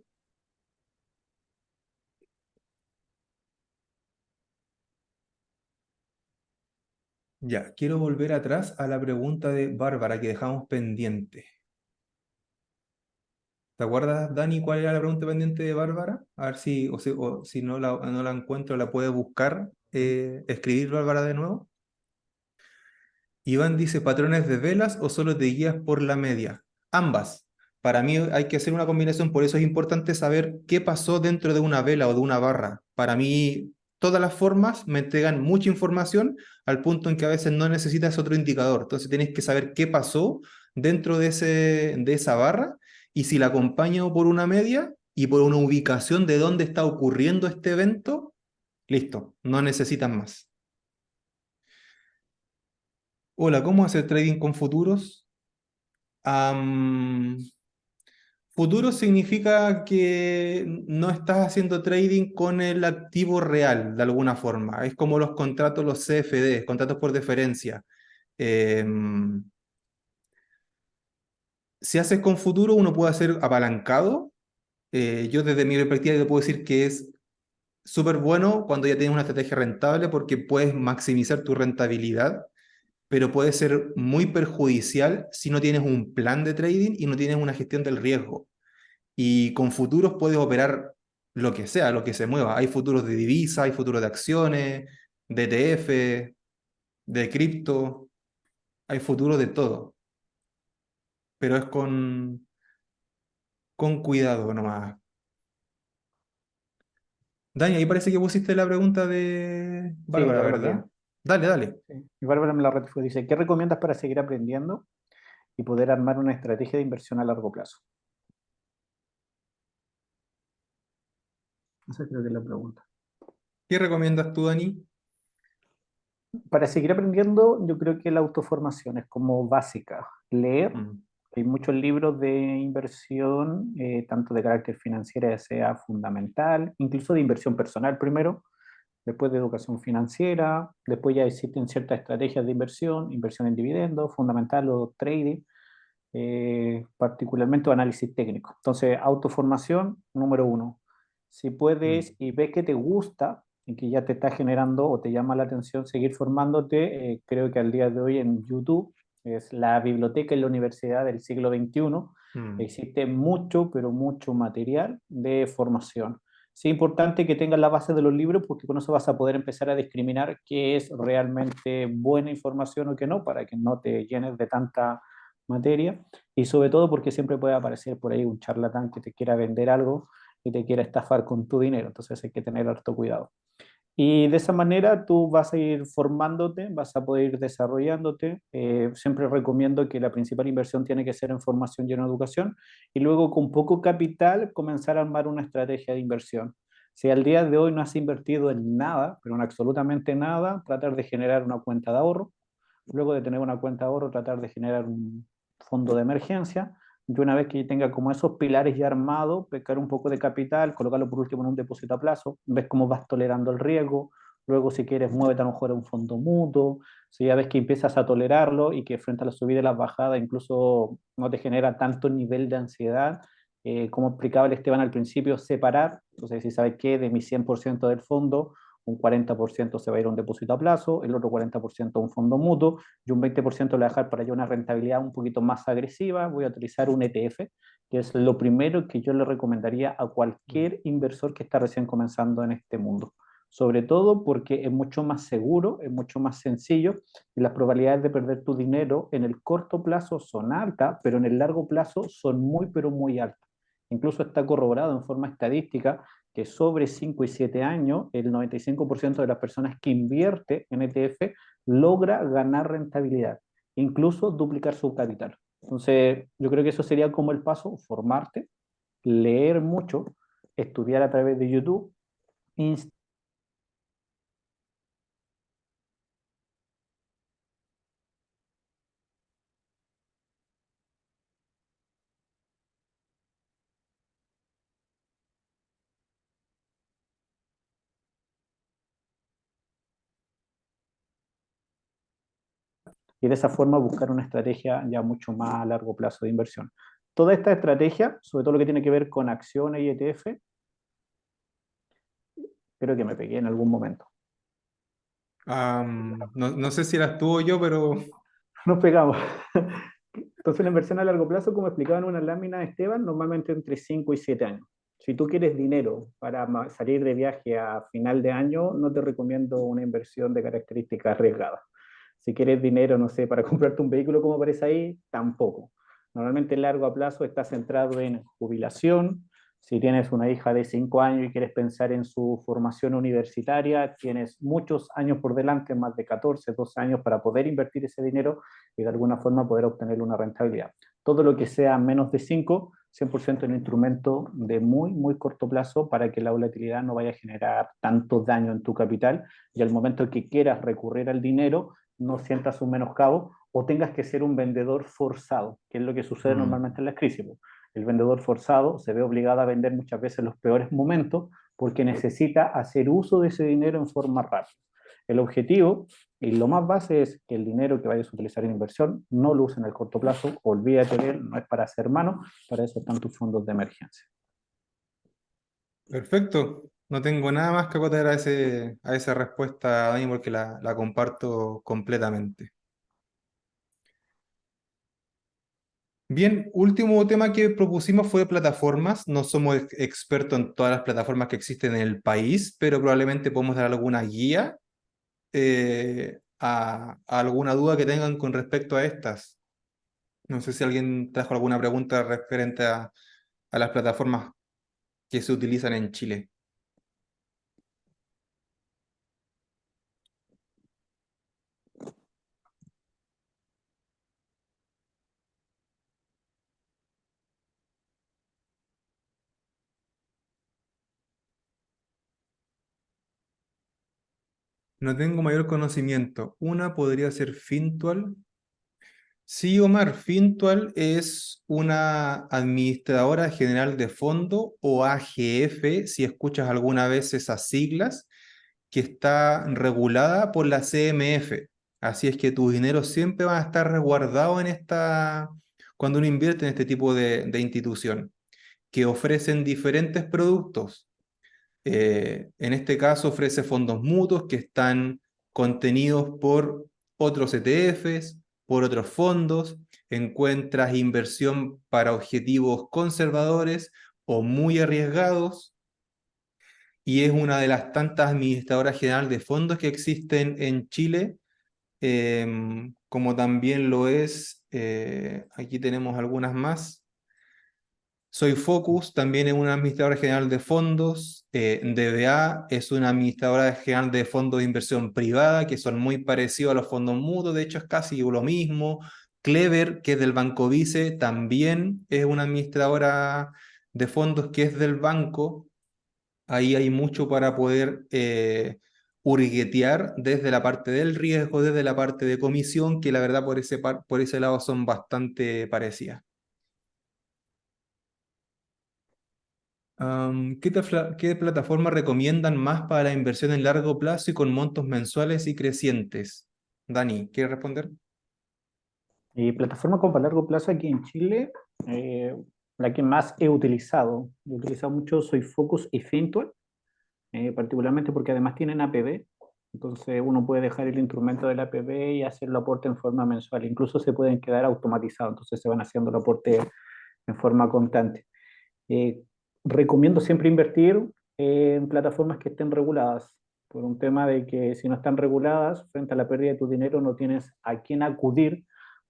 Ya, quiero volver atrás a la pregunta de Bárbara que dejamos pendiente. ¿Te acuerdas, Dani, cuál era la pregunta pendiente de Bárbara? A ver si, o si no la encuentro, la puede buscar, escribir Bárbara de nuevo. Iván dice, ¿patrones de velas o solo te guías por la media? Ambas. Para mí hay que hacer una combinación, por eso es importante saber qué pasó dentro de una vela o de una barra. Para mí, todas las formas me entregan mucha información al punto en que a veces no necesitas otro indicador. Entonces tienes que saber qué pasó dentro de esa barra y si la acompaño por una media y por una ubicación de dónde está ocurriendo este evento, listo, no necesitas más. Hola, ¿cómo hacer trading con futuros? Am, Futuro significa que no estás haciendo trading con el activo real, de alguna forma. Es como los contratos, los CFD, contratos por deferencia. Em, si haces con futuro, uno puede hacer apalancado. Yo desde mi perspectiva te puedo decir que es súper bueno cuando ya tienes una estrategia rentable porque puedes maximizar tu rentabilidad, pero puede ser muy perjudicial si no tienes un plan de trading y no tienes una gestión del riesgo. Y con futuros puedes operar lo que sea, lo que se mueva. Hay futuros de divisa, hay futuros de acciones, de ETF, de cripto, hay futuros de todo, pero es con cuidado nomás. Dani, ahí parece que pusiste la pregunta de Sí, Bárbara, ya lo cambié. ¿verdad? Dale, dale. Sí. Y Bárbara me la ratificó. Dice, ¿qué recomiendas para seguir aprendiendo y poder armar una estrategia de inversión a largo plazo? Esa creo que es la pregunta. ¿Qué recomiendas tú, Dani? Para seguir aprendiendo, yo creo que la autoformación es como básica. Leer, Mm, hay muchos libros de inversión, tanto de carácter financiero, ya sea fundamental, incluso de inversión personal primero, después de educación financiera, después ya existen ciertas estrategias de inversión, inversión en dividendos, fundamental o trading, particularmente análisis técnico. Entonces, autoformación, número uno. Si mm, puedes y ves que te gusta y que ya te está generando o te llama la atención seguir formándote, creo que al día de hoy en YouTube es la biblioteca en la universidad del siglo XXI. mm. Existe mucho, pero mucho material de formación. Sí es importante que tengas la base de los libros porque con eso vas a poder empezar a discriminar qué es realmente buena información o qué no, para que no te llenes de tanta materia y sobre todo porque siempre puede aparecer por ahí un charlatán que te quiera vender algo y te quiera estafar con tu dinero, entonces hay que tener harto cuidado. Y de esa manera tú vas a ir formándote, vas a poder ir desarrollándote. Siempre recomiendo que la principal inversión tiene que ser en formación y en educación y luego con poco capital comenzar a armar una estrategia de inversión. Si al día de hoy no has invertido en nada, pero en absolutamente nada, tratar de generar una cuenta de ahorro. Luego de tener una cuenta de ahorro, tratar de generar un fondo de emergencia. Y una vez que tenga como esos pilares ya armados, pescar un poco de capital, colocarlo por último en un depósito a plazo, ves cómo vas tolerando el riesgo. Luego, si quieres, muévete a lo mejor a un fondo mutuo. Si ya ves que empiezas a tolerarlo y que frente a la subida y las bajadas incluso no te genera tanto nivel de ansiedad, como explicaba el Esteban al principio, separar. Entonces, si sabes que de mi 100% del fondo, un 40% se va a ir a un depósito a plazo, el otro 40% a un fondo mutuo y un 20% lo voy a dejar para ya una rentabilidad un poquito más agresiva. Voy a utilizar un ETF, que es lo primero que yo le recomendaría a cualquier inversor que está recién comenzando en este mundo. Sobre todo porque es mucho más seguro, es mucho más sencillo y las probabilidades de perder tu dinero en el corto plazo son altas, pero en el largo plazo son muy, pero muy altas. Incluso está corroborado en forma estadística que sobre 5 y 7 años, el 95% de las personas que invierte en ETF logra ganar rentabilidad, incluso duplicar su capital. Entonces, yo creo que eso sería como el paso, formarte, leer mucho, estudiar a través de YouTube. Y de esa forma buscar una estrategia ya mucho más a largo plazo de inversión. Toda esta estrategia, sobre todo lo que tiene que ver con acciones y ETF, creo que me pegué en algún momento. No sé si eras tú o yo, pero Nos pegamos. Entonces, la inversión a largo plazo, como explicaba en una lámina de Esteban, normalmente entre 5 y 7 años. Si tú quieres dinero para salir de viaje a final de año, no te recomiendo una inversión de características arriesgadas. Si quieres dinero, no sé, para comprarte un vehículo como aparece ahí, tampoco. Normalmente el largo plazo está centrado en jubilación. Si tienes una hija de 5 años y quieres pensar en su formación universitaria, tienes muchos años por delante, más de 14, 12 años para poder invertir ese dinero y de alguna forma poder obtener una rentabilidad. Todo lo que sea menos de 5, 100% en un instrumento de muy, muy corto plazo para que la volatilidad no vaya a generar tanto daño en tu capital y al momento que quieras recurrir al dinero, no sientas un menoscabo o tengas que ser un vendedor forzado, que es lo que sucede mm, normalmente en las crisis. El vendedor forzado se ve obligado a vender muchas veces en los peores momentos porque necesita hacer uso de ese dinero en forma rápida. El objetivo y lo más base es que el dinero que vayas a utilizar en inversión no lo uses en el corto plazo, olvídate de él, no es para hacer mano, para eso están tus fondos de emergencia. perfecto. No tengo nada más que acotar a esa respuesta, Dani, porque la comparto completamente. Bien, último tema que propusimos fue plataformas. No somos expertos en todas las plataformas que existen en el país, pero probablemente podemos dar alguna guía a alguna duda que tengan con respecto a estas. No sé si alguien trajo alguna pregunta referente a las plataformas que se utilizan en Chile. No tengo mayor conocimiento. Una podría ser Fintual. Sí, Omar, Fintual es una administradora general de fondo o AGF, si escuchas alguna vez esas siglas, que está regulada por la CMF. Así es que tu dinero siempre va a estar resguardado cuando uno invierte en este tipo de institución, que ofrecen diferentes productos. En este caso ofrece fondos mutuos que están contenidos por otros ETFs, por otros fondos. Encuentras inversión para objetivos conservadores o muy arriesgados. y es una de las tantas administradoras general de fondos que existen en Chile, como también lo es, aquí tenemos algunas más. Soy Focus, también es una administradora general de fondos. DBA es una administradora general de fondos de inversión privada, que son muy parecidos a los fondos mutuos, de hecho es casi lo mismo. Clever, que es del Banco Vice, también es una administradora de fondos que es del banco. Ahí hay mucho para poder hurguetear desde la parte del riesgo, desde la parte de comisión, que la verdad por ese lado son bastante parecidas. ¿Qué plataforma recomiendan más para la inversión en largo plazo y con montos mensuales y crecientes? Dani, ¿quieres responder? Plataforma con para largo plazo aquí en Chile, eh, la que más he utilizado mucho Soy Focus y Fintual, particularmente porque además tienen APB, entonces uno puede dejar el instrumento del APB y hacer el aporte en forma mensual, incluso se pueden quedar automatizados, entonces se van haciendo el aporte en forma constante. Eh, Recomiendo siempre invertir en plataformas que estén reguladas, por un tema de que si no están reguladas, frente a la pérdida de tu dinero, no tienes a quién acudir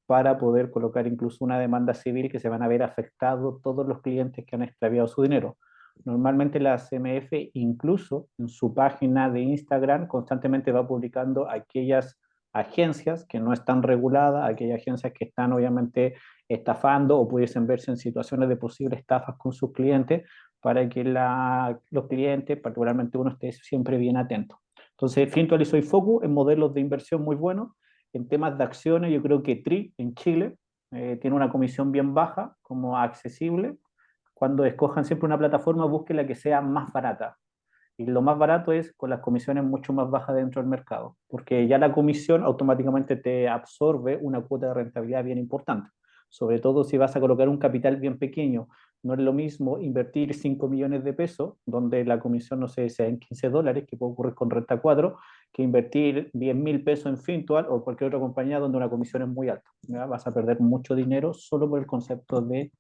para poder colocar incluso una demanda civil que se van a ver afectados todos los clientes que han extraviado su dinero. Normalmente la CMF, incluso en su página de Instagram, constantemente va publicando aquellas agencias que no están reguladas, aquellas agencias que están obviamente estafando o pudiesen verse en situaciones de posibles estafas con sus clientes para que los clientes, particularmente uno, esté siempre bien atento. Entonces, Fintual y Soy Focus en modelos de inversión muy buenos. En temas de acciones, yo creo que TRI en Chile tiene una comisión bien baja, como accesible. Cuando escojan siempre una plataforma, busquen la que sea más barata. Y lo más barato es con las comisiones mucho más bajas dentro del mercado, porque ya la comisión automáticamente te absorbe una cuota de rentabilidad bien importante, sobre todo si vas a colocar un capital bien pequeño. No es lo mismo invertir 5 millones de pesos, donde la comisión, no sé, sea en $15, que puede ocurrir con Renta 4, que invertir 10.000 pesos en Fintual o cualquier otra compañía donde una comisión es muy alta. ¿Ya? Vas a perder mucho dinero solo por el concepto de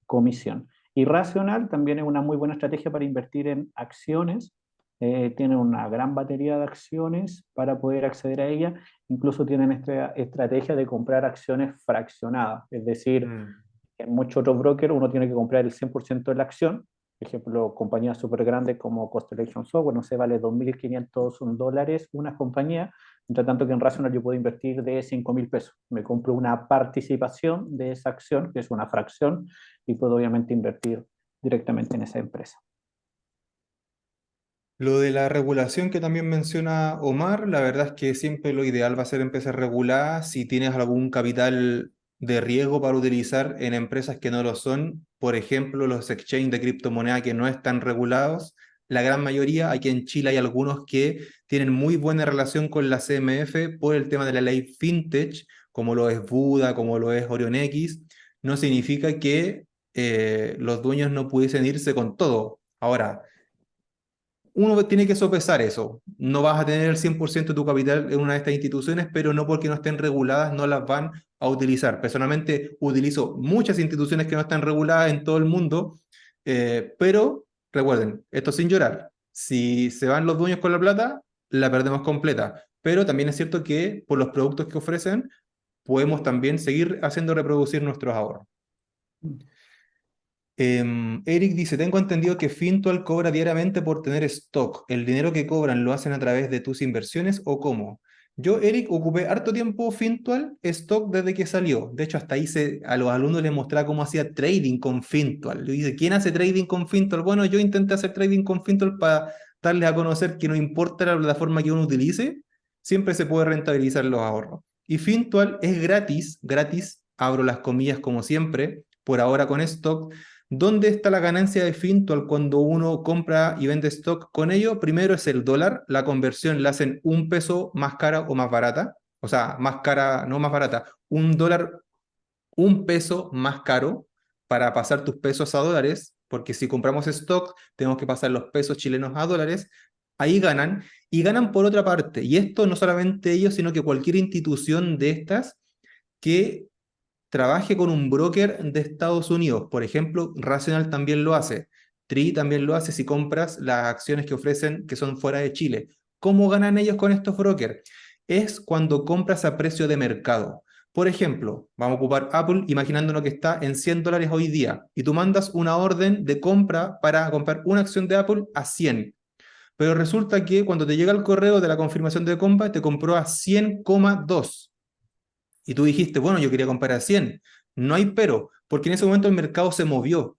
comisión. Y Racional también es una muy buena estrategia para invertir en acciones. Tienen una gran batería de acciones para poder acceder a ella. Incluso tienen esta estrategia de comprar acciones fraccionadas. Es decir, Mm. en muchos otros brokers uno tiene que comprar el 100% de la acción. Por ejemplo, compañías súper grandes como Constellation Software, no sé, vale $2.500 una compañía, mientras tanto que en Rational yo puedo invertir de 5.000 pesos. Me compro una participación de esa acción, que es una fracción, y puedo obviamente invertir directamente en esa empresa. Lo de la regulación que también menciona Omar, la verdad es que siempre lo ideal va a ser empresas reguladas. Si tienes algún capital de riesgo para utilizar en empresas que no lo son, por ejemplo, los exchanges de criptomoneda que no están regulados, la gran mayoría, aquí en Chile hay algunos que tienen muy buena relación con la CMF por el tema de la ley FinTech, como lo es Buda, como lo es OrionX, no significa que los dueños no pudiesen irse con todo. Ahora, uno tiene que sopesar eso. No vas a tener el 100% de tu capital en una de estas instituciones, pero no porque no estén reguladas no las van a utilizar. Personalmente utilizo muchas instituciones que no están reguladas en todo el mundo, pero recuerden, esto sin llorar. Si se van los dueños con la plata, la perdemos completa. Pero también es cierto que por los productos que ofrecen, podemos también seguir haciendo reproducir nuestros ahorros. Eric dice, tengo entendido que Fintual cobra diariamente por tener stock. ¿El dinero que cobran lo hacen a través de tus inversiones o cómo? Yo, Eric, ocupé harto tiempo Fintual stock desde que salió. De hecho, hasta a los alumnos les mostraba cómo hacía trading con Fintual. Le dice, ¿quién hace trading con Fintual? Bueno, yo intenté hacer trading con Fintual para darles a conocer que no importa la plataforma que uno utilice, siempre se puede rentabilizar los ahorros. Y Fintual es gratis, gratis, abro las comillas como siempre, por ahora con stock. ¿Dónde está la ganancia de Fintual cuando uno compra y vende stock con ello? Primero es el dólar, la conversión la hacen un peso más cara o más barata, o sea, más cara, no más barata, un dólar, un peso más caro para pasar tus pesos a dólares, porque si compramos stock tenemos que pasar los pesos chilenos a dólares, ahí ganan, y ganan por otra parte, y esto no solamente ellos, sino que cualquier institución de estas que trabaje con un broker de Estados Unidos. Por ejemplo, Rational también lo hace. TRI también lo hace si compras las acciones que ofrecen que son fuera de Chile. ¿Cómo ganan ellos con estos brokers? Es cuando compras a precio de mercado. Por ejemplo, vamos a ocupar Apple, imaginándonos que está en $100 hoy día, y tú mandas una orden de compra para comprar una acción de Apple a 100. Pero resulta que cuando te llega el correo de la confirmación de compra, te compró a 100,2. Y tú dijiste, bueno, yo quería comprar a 100. No hay pero, porque en ese momento el mercado se movió.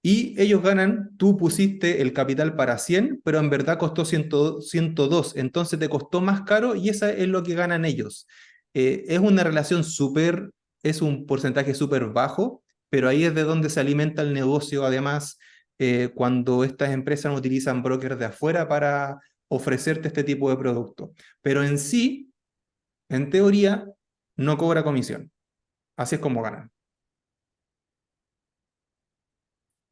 Y ellos ganan, tú pusiste el capital para 100, pero en verdad costó 102, entonces te costó más caro y eso es lo que ganan ellos. Es una relación súper, es un porcentaje súper bajo, pero ahí es de donde se alimenta el negocio, además, cuando estas empresas no utilizan brokers de afuera para ofrecerte este tipo de producto. Pero en sí, en teoría, no cobra comisión. Así es como ganan.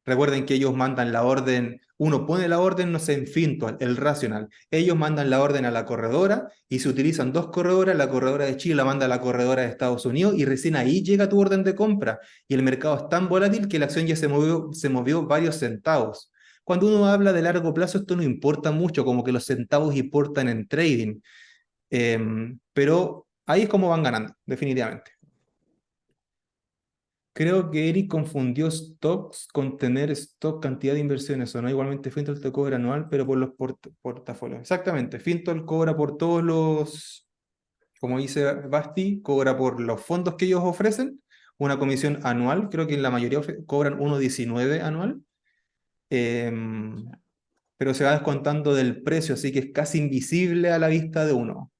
Recuerden que ellos mandan la orden, uno pone la orden, no sé, en Fintual, el Rational. Ellos mandan la orden a la corredora y se utilizan dos corredoras, la corredora de Chile la manda a la corredora de Estados Unidos y recién ahí llega tu orden de compra. Y el mercado es tan volátil que la acción ya se movió varios centavos. Cuando uno habla de largo plazo, esto no importa mucho, como que los centavos importan en trading. Pero ahí es como van ganando, definitivamente. Creo que Eric confundió stocks con tener stock cantidad de inversiones, o no, igualmente Fintol te cobra anual, pero por los portafolios. Exactamente, Fintol cobra por todos los, como dice Basti, cobra por los fondos que ellos ofrecen, una comisión anual, creo que en la mayoría cobran 1,19 anual, em, pero se va descontando del precio, así que es casi invisible a la vista de uno.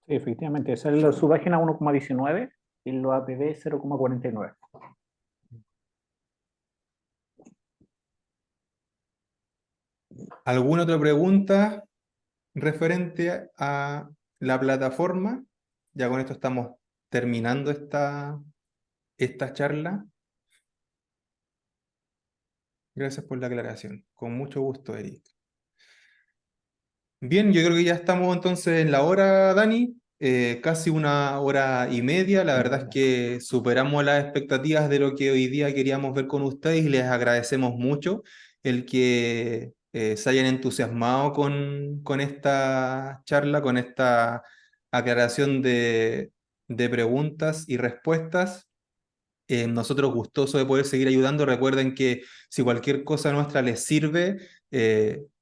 Sí, efectivamente, esa es su página 1,19 y lo APB 0,49. ¿Alguna otra pregunta referente a la plataforma? Ya con esto estamos terminando esta charla. Gracias por la aclaración. Con mucho gusto, Eric. Bien, yo creo que ya estamos entonces en la hora, Dani. Casi 1 hora y media. La verdad es que superamos las expectativas de lo que hoy día queríamos ver con ustedes y les agradecemos mucho el que se hayan entusiasmado con esta charla, con esta aclaración de preguntas y respuestas. Nosotros gustosos de poder seguir ayudando. Recuerden que si cualquier cosa nuestra les sirve,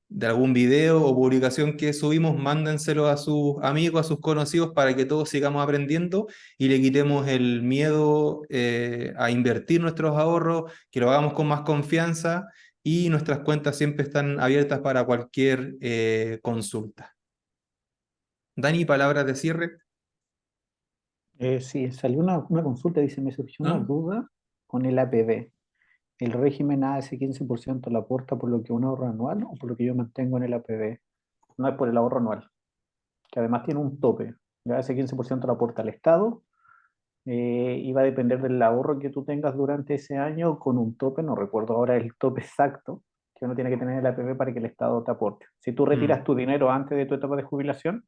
de algún video o publicación que subimos, mándenselo a sus amigos, a sus conocidos, para que todos sigamos aprendiendo y le quitemos el miedo a invertir nuestros ahorros, que lo hagamos con más confianza y nuestras cuentas siempre están abiertas para cualquier consulta. Dani, palabras de cierre. Sí, salió una consulta, dice, me surgió una ¿Ah? duda con el APB. ¿El régimen a ese 15% lo aporta por lo que un ahorro anual o por lo que yo mantengo en el APB? No es por el ahorro anual, que además tiene un tope. Ya ese 15% lo aporta el Estado y va a depender del ahorro que tú tengas durante ese año con un tope, no recuerdo ahora el tope exacto, que uno tiene que tener en el APB para que el Estado te aporte. Si tú retiras Mm. tu dinero antes de tu etapa de jubilación,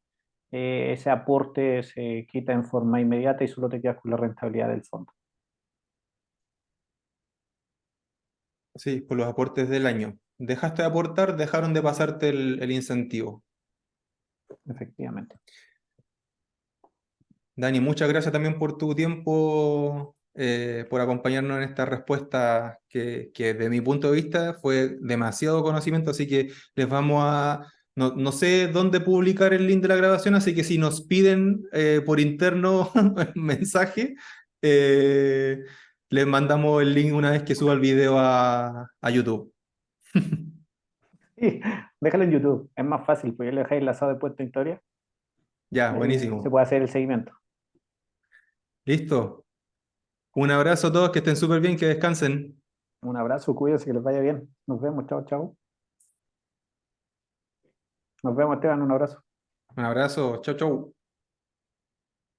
ese aporte se quita en forma inmediata y solo te quedas con la rentabilidad del fondo. Sí, por los aportes del año. Dejaste de aportar, dejaron de pasarte el incentivo. Efectivamente. Dani, muchas gracias también por tu tiempo, por acompañarnos en esta respuesta que de mi punto de vista fue demasiado conocimiento, así que les vamos a... No, no sé dónde publicar el link de la grabación, así que si nos piden por interno mensaje, eh, les mandamos el link una vez que suba el video a YouTube. Sí, déjalo en YouTube, es más fácil, porque ya lo dejáis enlazado después de tu historia Ya, y ahí se buenísimo. puede hacer el seguimiento. ¿Listo? Un abrazo a todos, que estén súper bien, que descansen. Un abrazo, cuídense, que les vaya bien. Nos vemos, chao, chao. Nos vemos, Esteban, un abrazo. Un abrazo, chau, chau.